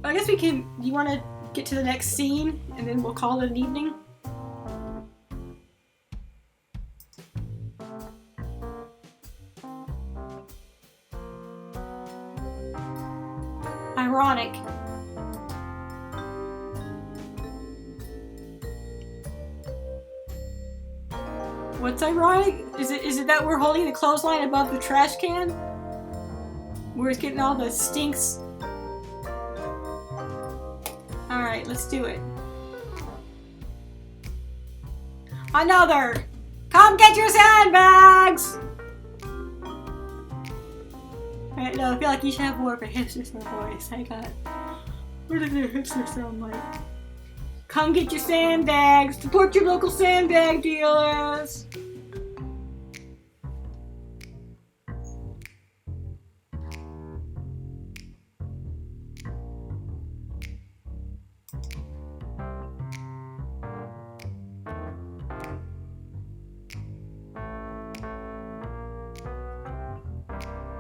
I guess we can. You want to get to the next scene, and then we'll call it an evening? Ironic. What's ironic? Is it that we're holding the clothesline above the trash can? Where it's getting all the stinks? Alright, let's do it. Another! Come get your sandbags! Alright, no, I feel like you should have more of a hipster voice. Hang on. What does your hipster sound like? Come get your sandbags! Support your local sandbag dealers!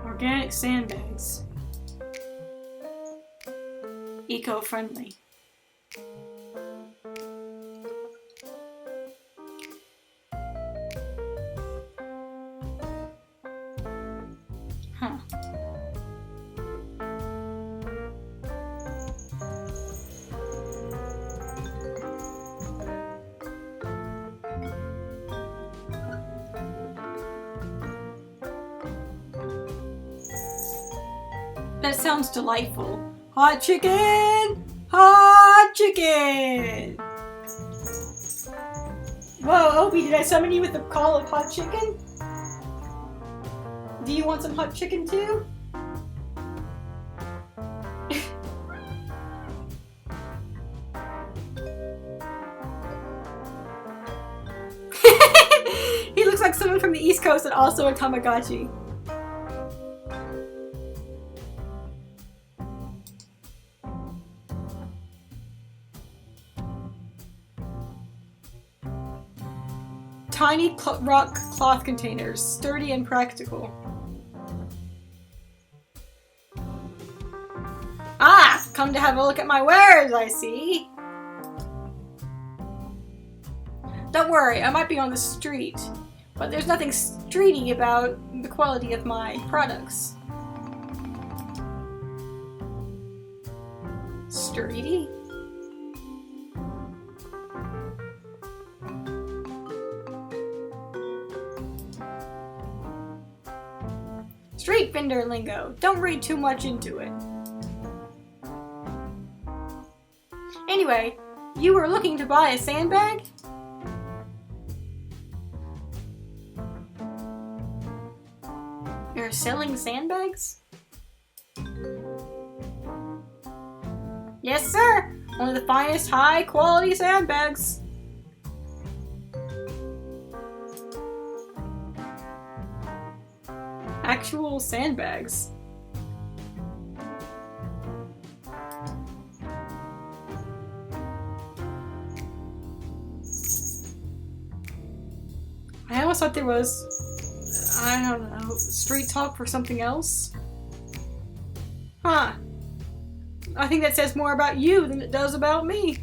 Organic sandbags. Eco-friendly. Huh. That sounds delightful. Hot chicken! Hot chicken! Whoa, Opie, did I summon you with the call of hot chicken? Do you want some hot chicken too? He looks like someone from the East Coast and also a Tamagotchi. Tiny rock cloth containers, sturdy and practical. Ah, come to have a look at my wares, I see. Don't worry, I might be on the street, but there's nothing streety about the quality of my products. Streety? Street vendor lingo. Don't read too much into it. Anyway, you were looking to buy a sandbag? You're selling sandbags? Yes, sir! One of the finest high-quality sandbags. Actual sandbags. I almost thought there was, I don't know, street talk for something else. Huh. I think that says more about you than it does about me.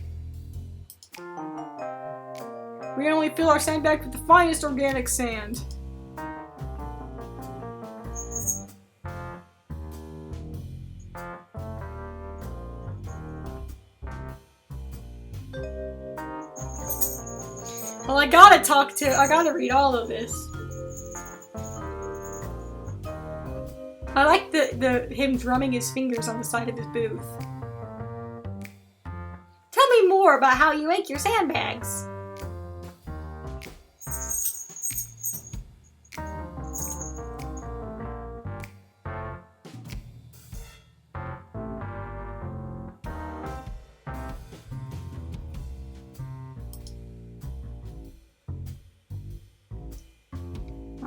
We only fill our sandbags with the finest organic sand. Well, I gotta read all of this. I like him drumming his fingers on the side of his booth. Tell me more about how you make your sandbags.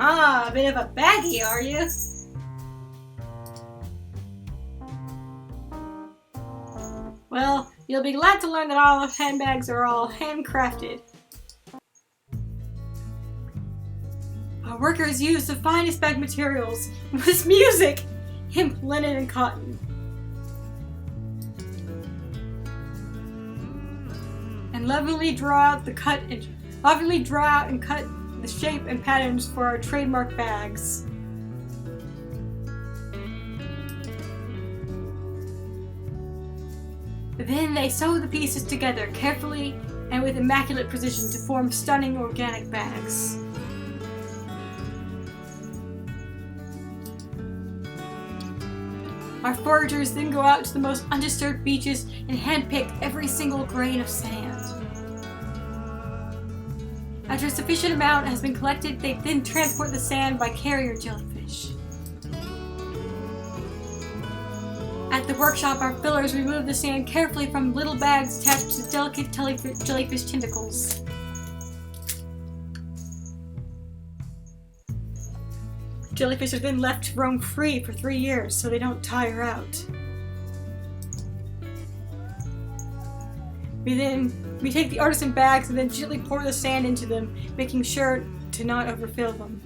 Ah, a bit of a baggie, are you? Well, you'll be glad to learn that all of handbags are all handcrafted. Our workers use the finest bag materials with music, hemp, linen, and cotton. and lovingly draw out and cut the shape and patterns for our trademark bags. Then they sew the pieces together carefully and with immaculate precision to form stunning organic bags. Our foragers then go out to the most undisturbed beaches and handpick every single grain of sand. After a sufficient amount has been collected, they then transport the sand by carrier jellyfish. At the workshop, our fillers remove the sand carefully from little bags attached to delicate jellyfish tentacles. Jellyfish are then left to roam free for 3 years so they don't tire out. We take the artisan bags and then gently pour the sand into them, making sure to not overfill them.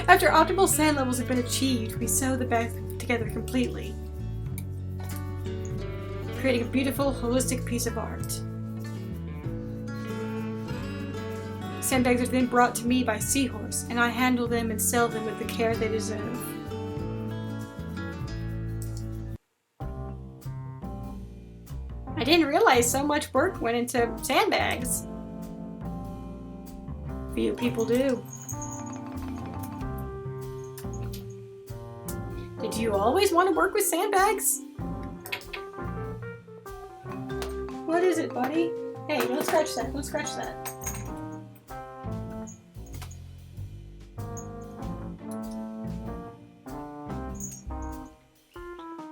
After optimal sand levels have been achieved, we sew the bags together completely, creating a beautiful, holistic piece of art. Sandbags are then brought to me by Seahorse, and I handle them and sell them with the care they deserve. I didn't realize so much work went into sandbags. Few people do. Did you always want to work with sandbags? What is it, buddy? Hey, don't scratch that. Don't scratch that.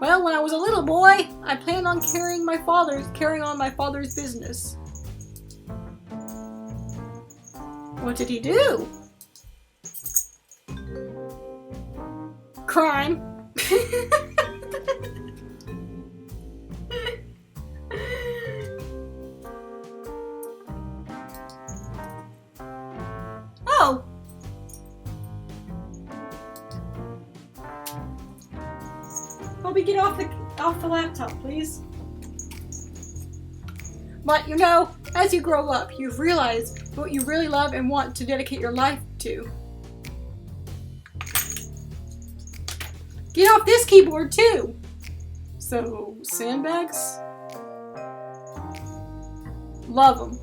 Well, when I was a little boy, I planned on carrying on my father's business. What did he do? Crime. Oh. Bobby, get off the laptop, please. But you know, as you grow up, you realize what you really love and want to dedicate your life to. Get off this keyboard too! So, sandbags? Love them.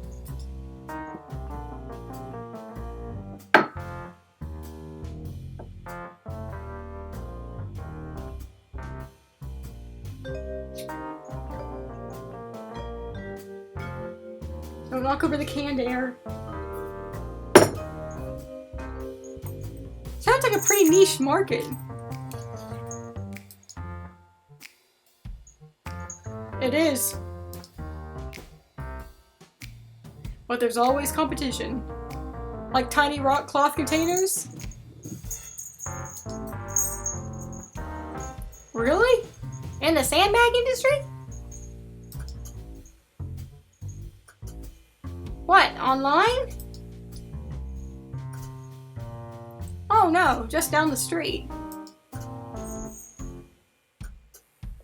Don't knock over the canned air. Sounds like a pretty niche market. It is. But there's always competition. Like tiny rock cloth containers? Really? In the sandbag industry? What, online? Oh no, just down the street.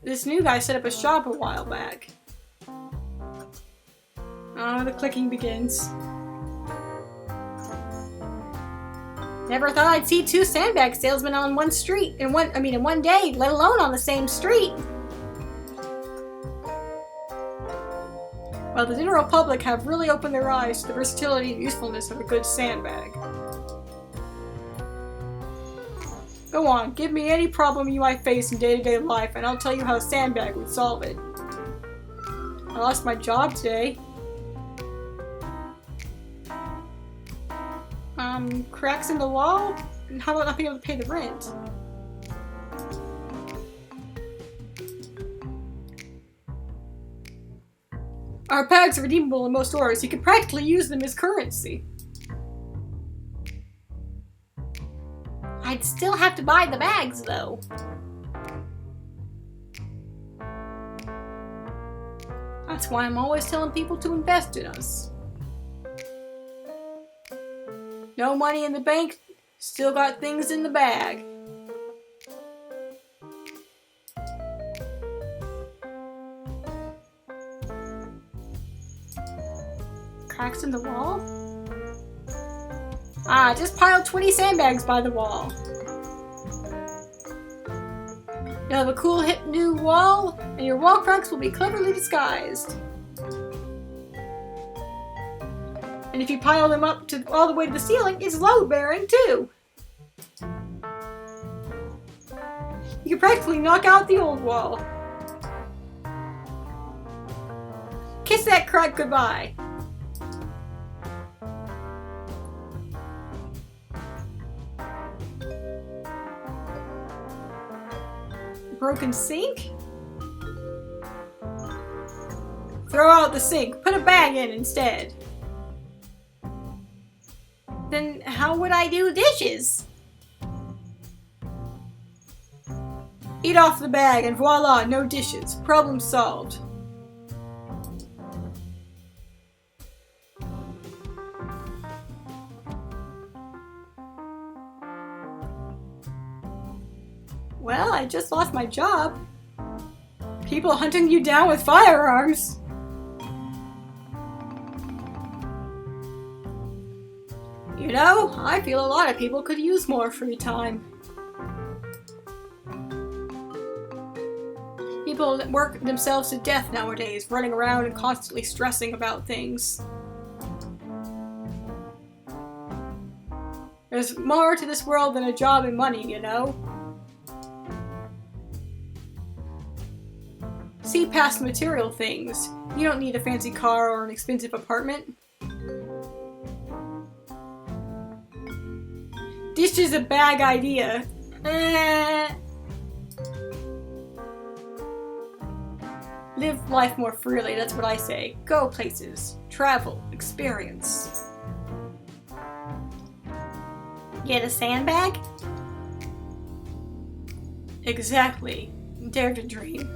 This new guy set up a shop a while back. Oh, the clicking begins. Never thought I'd see 2 sandbag salesmen on one street in one day, let alone on the same street. Well, the general public have really opened their eyes to the versatility and usefulness of a good sandbag. Go on, give me any problem you might face in day-to-day life, and I'll tell you how a sandbag would solve it. I lost my job today. Cracks in the wall? And how about not being able to pay the rent? Our bags are redeemable in most stores. You can practically use them as currency. I'd still have to buy the bags, though. That's why I'm always telling people to invest in us. No money in the bank, still got things in the bag. cracks in the wall? Ah, just pile 20 sandbags by the wall. You'll have a cool hip new wall, and your wall cracks will be cleverly disguised. And if you pile them up to all the way to the ceiling, it's load-bearing too. You can practically knock out the old wall. Kiss that crack goodbye. Broken sink? Throw out the sink. Put a bag in instead. Then how would I do dishes? Eat off the bag and voila, no dishes. Problem solved. Well, I just lost my job. People hunting you down with firearms. You know, I feel a lot of people could use more free time. People work themselves to death nowadays, running around and constantly stressing about things. There's more to this world than a job and money, you know? See past material things. You don't need a fancy car or an expensive apartment. This is a bad idea. Live life more freely, that's what I say. Go places. Travel. Experience. Get a sandbag? Exactly. Dare to dream.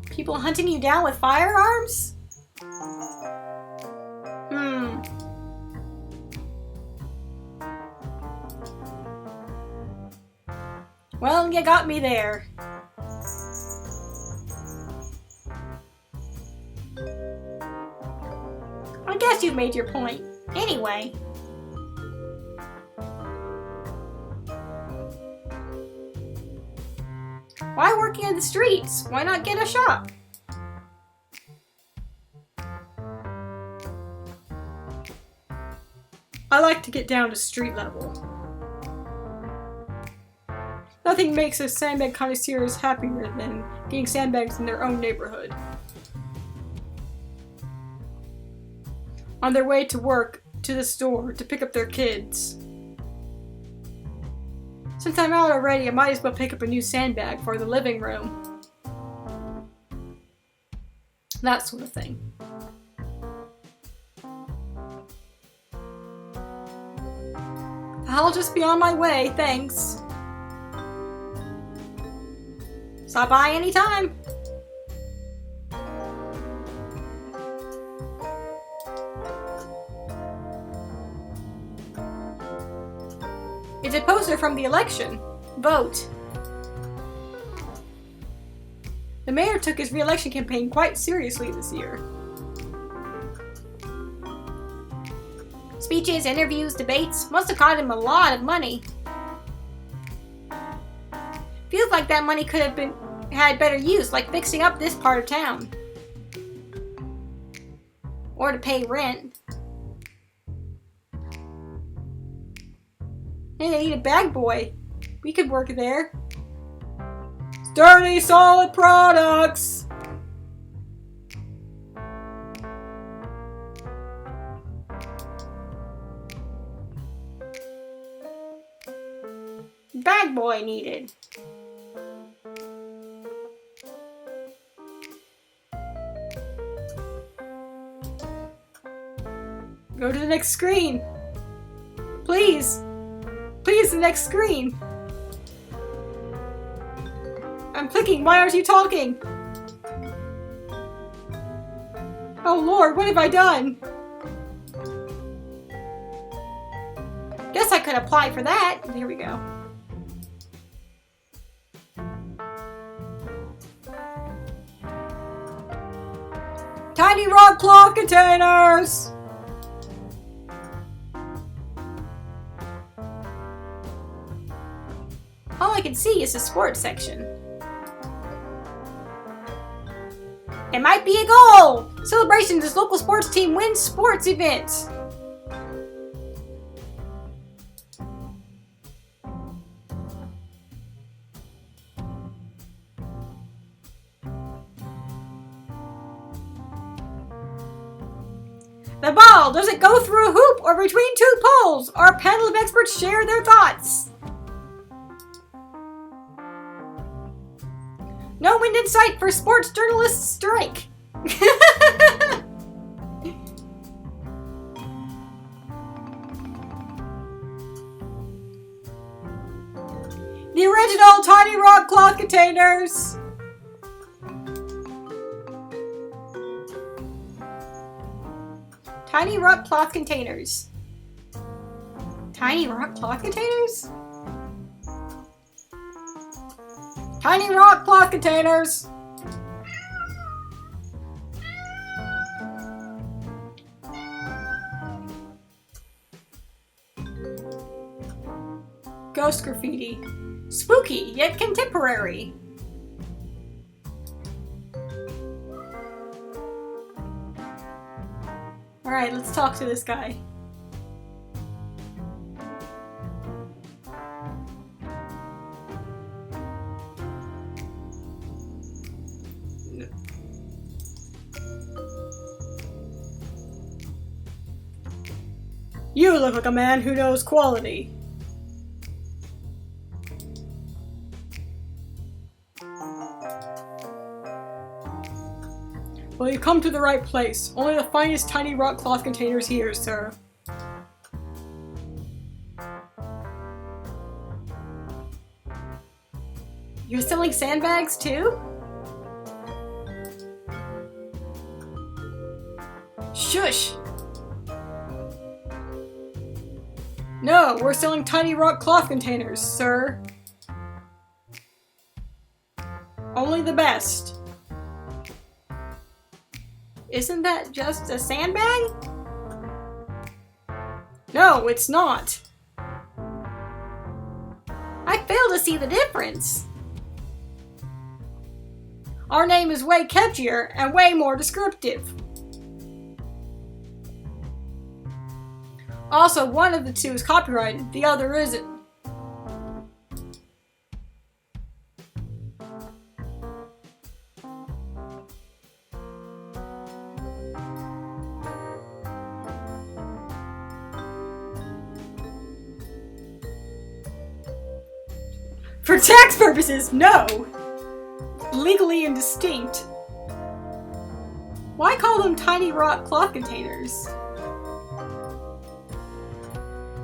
People hunting you down with firearms? Well, you got me there. I guess you've made your point. Anyway. Why working in the streets? Why not get a shop? I like to get down to street level. Nothing makes us sandbag connoisseurs happier than getting sandbags in their own neighborhood. On their way to work, to the store, to pick up their kids. Since I'm out already, I might as well pick up a new sandbag for the living room. That sort of thing. I'll just be on my way, thanks. Stop by anytime. It's a poster from the election. Vote. The mayor took his re-election campaign quite seriously this year. Speeches, interviews, debates must have cost him a lot of money. Feels like that money could have had better use, like fixing up this part of town. Or to pay rent. Hey, they need a bag boy. We could work there. Sturdy, solid products! Bag boy needed. Go to the next screen. Please. Please, the next screen. I'm clicking. Why aren't you talking? Oh Lord, what have I done? Guess I could apply for that. Here we go. tiny rock cloth containers! All I can see is the sports section. It might be a goal! Celebrations as local sports team wins sports events. The ball, does it go through a hoop or between two poles? Our panel of experts share their thoughts. No wind in sight for sports journalists strike. The original tiny rock cloth containers. Tiny rock cloth containers. Tiny rock cloth containers? Tiny rock cloth containers. Ghost graffiti. Spooky, yet contemporary. Alright, let's talk to this guy. You look like a man who knows quality. Well, you come to the right place. Only the finest tiny rock cloth containers here, sir. You're selling sandbags too? Shush! No, we're selling tiny rock cloth containers, sir. Only the best. Isn't that just a sandbag? No, it's not. I fail to see the difference. Our name is way catchier and way more descriptive. Also, one of the two is copyrighted, the other isn't. For tax purposes, no! Legally indistinct. Why call them tiny rock cloth containers?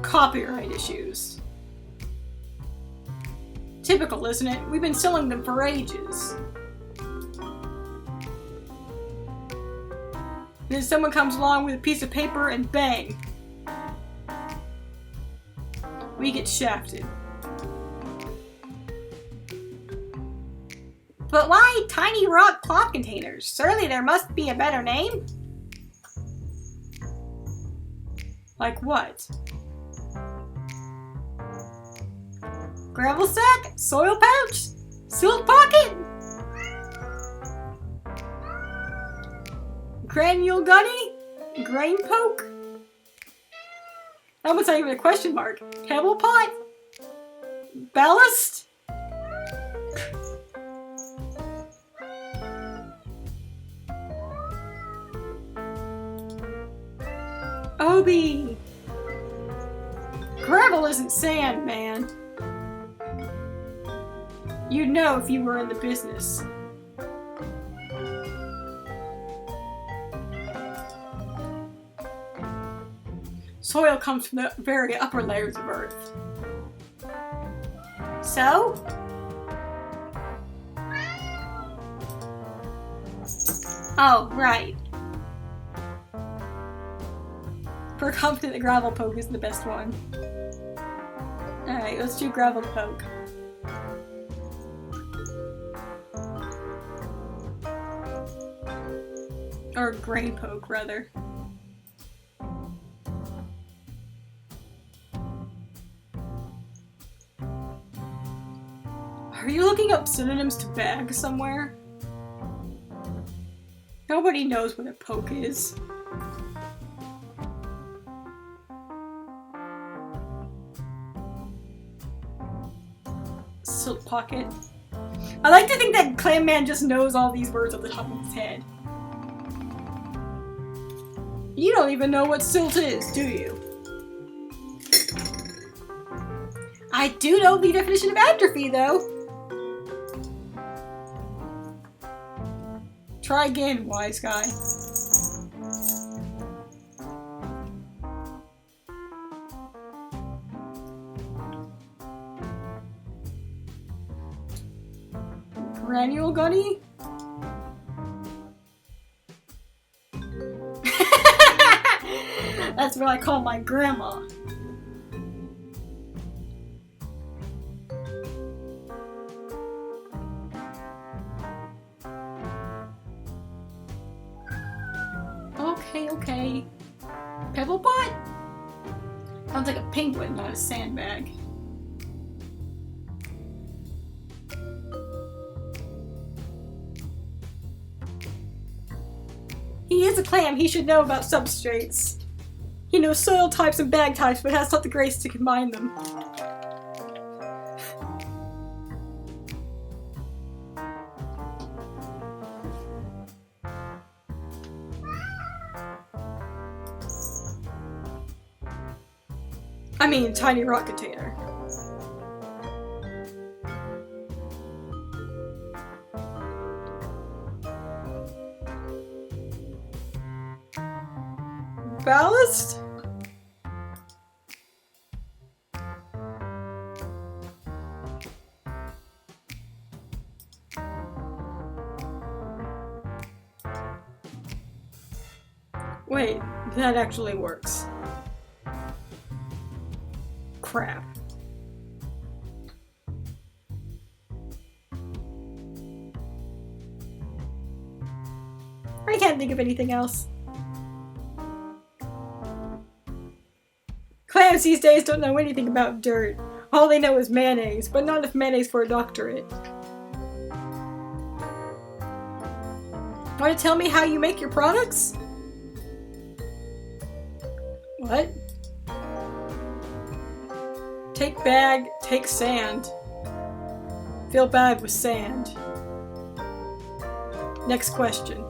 Copyright issues. Typical, isn't it? We've been selling them for ages. Then someone comes along with a piece of paper and bang! We get shafted. But why tiny rock cloth containers? Surely there must be a better name? Like what? Gravel sack? Soil pouch? Silk pocket? Granule gunny? Grain poke? That one's not even a question mark. Pebble pot? Ballast? Obi! Gravel isn't sand, man. You'd know if you were in the business. Soil comes from the very upper layers of Earth. So? Oh, right. We're confident the gravel poke is the best one. Alright, let's do gravel poke. Or grain poke, rather. Are you looking up synonyms to bag somewhere? Nobody knows what a poke is. Silk pocket. I like to think that Clam Man just knows all these words off the top of his head. You don't even know what silt is, do you? I do know the definition of atrophy, though. Try again, wise guy. Granule gunny? That's what I call my grandma. Okay. Pebble pot? Sounds like a penguin, not a sandbag. He is a clam, he should know about substrates. He knows soil types and bag types, but has not the grace to combine them. I mean, tiny rock container. Ballast? Wait, that actually works. Crap. I can't think of anything else. Clams these days don't know anything about dirt. All they know is mayonnaise, but not enough mayonnaise for a doctorate. Want to tell me how you make your products? What? Take bag, take sand. Fill bag with sand. Next question.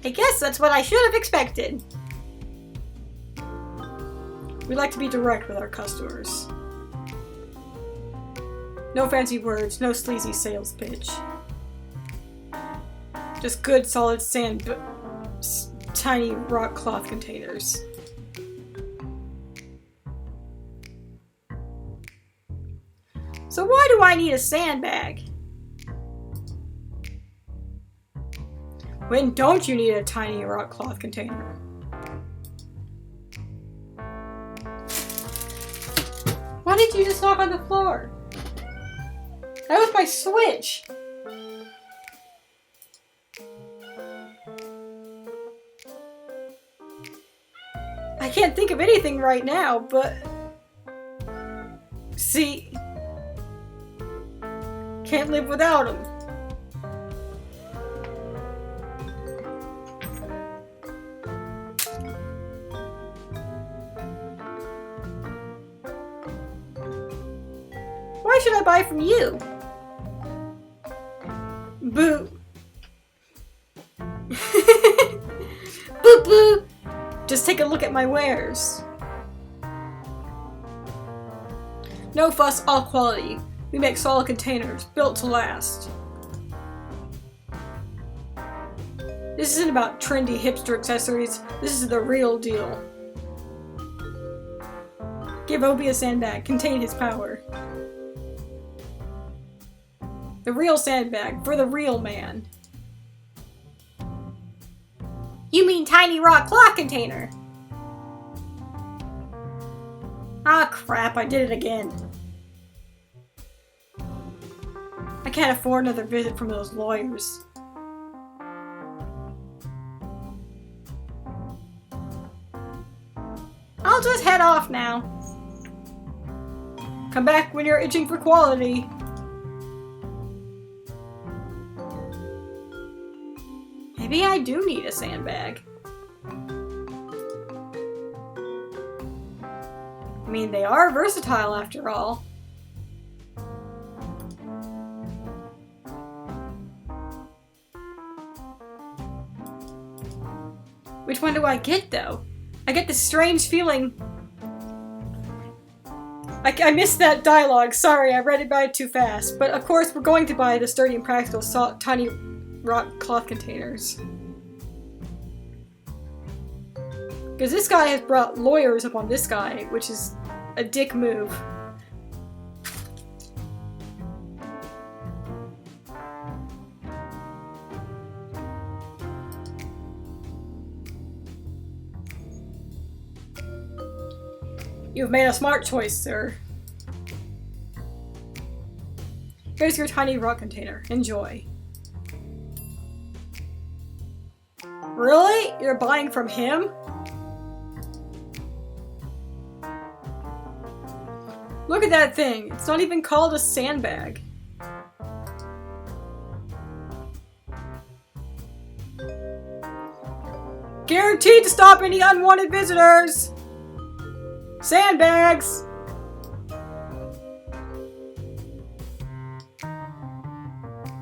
I guess that's what I should have expected. We like to be direct with our customers. No fancy words, no sleazy sales pitch. Just good solid sand, tiny rock cloth containers. So why do I need a sandbag? When don't you need a tiny rock cloth container? Why did you just knock on the floor? That was my switch! I can't think of anything right now, but... See... Can't live without him. Why should I buy from you? Boo. Boo boo. Just take a look at my wares. No fuss, all quality. We make solid containers, built to last. This isn't about trendy hipster accessories. This is the real deal. Give Obi a sandbag, contain his power. The real sandbag, for the real man. You mean tiny rock cloth container? Ah crap, I did it again. I can't afford another visit from those lawyers. just head off now. Come back when you're itching for quality. Maybe I do need a sandbag. I mean, they are versatile after all. Which one do I get, though? I get this strange feeling. I missed that dialogue. Sorry, I read it by too fast. But of course, we're going to buy the sturdy and practical tiny rock cloth containers. Because this guy has brought lawyers up on this guy, which is a dick move. You've made a smart choice, sir. Here's your tiny rock container. Enjoy. Really? You're buying from him? Look at that thing. It's not even called a sandbag. Guaranteed to stop any unwanted visitors. Sandbags!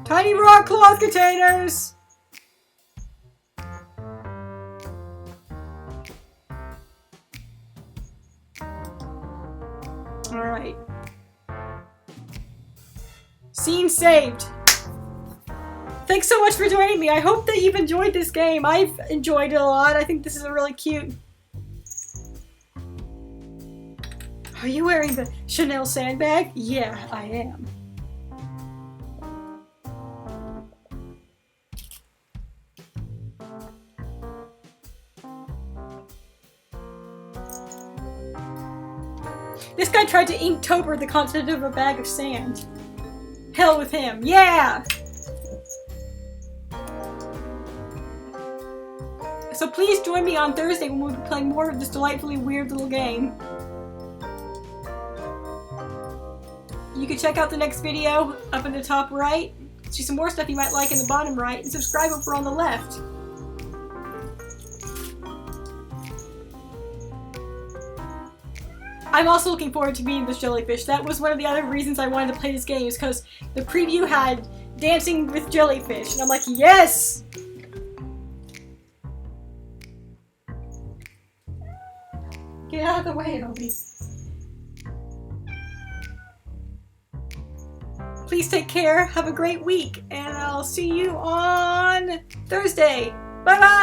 Tiny rock cloth containers! Alright. Scene saved. Thanks so much for joining me. I hope that you've enjoyed this game. I've enjoyed it a lot. I think this is a really cute... Are you wearing the Chanel sandbag? Yeah, I am. This guy tried to Inktober the content of a bag of sand. Hell with him. Yeah! So please join me on Thursday when we'll be playing more of this delightfully weird little game. You can check out the next video up in the top right, see some more stuff you might like in the bottom right, and subscribe over on the left. I'm also looking forward to meeting this jellyfish. That was one of the other reasons I wanted to play this game, is because the preview had dancing with jellyfish, and I'm like, yes! Get out of the way, Obi. Please take care, have a great week, and I'll see you on Thursday. Bye-bye!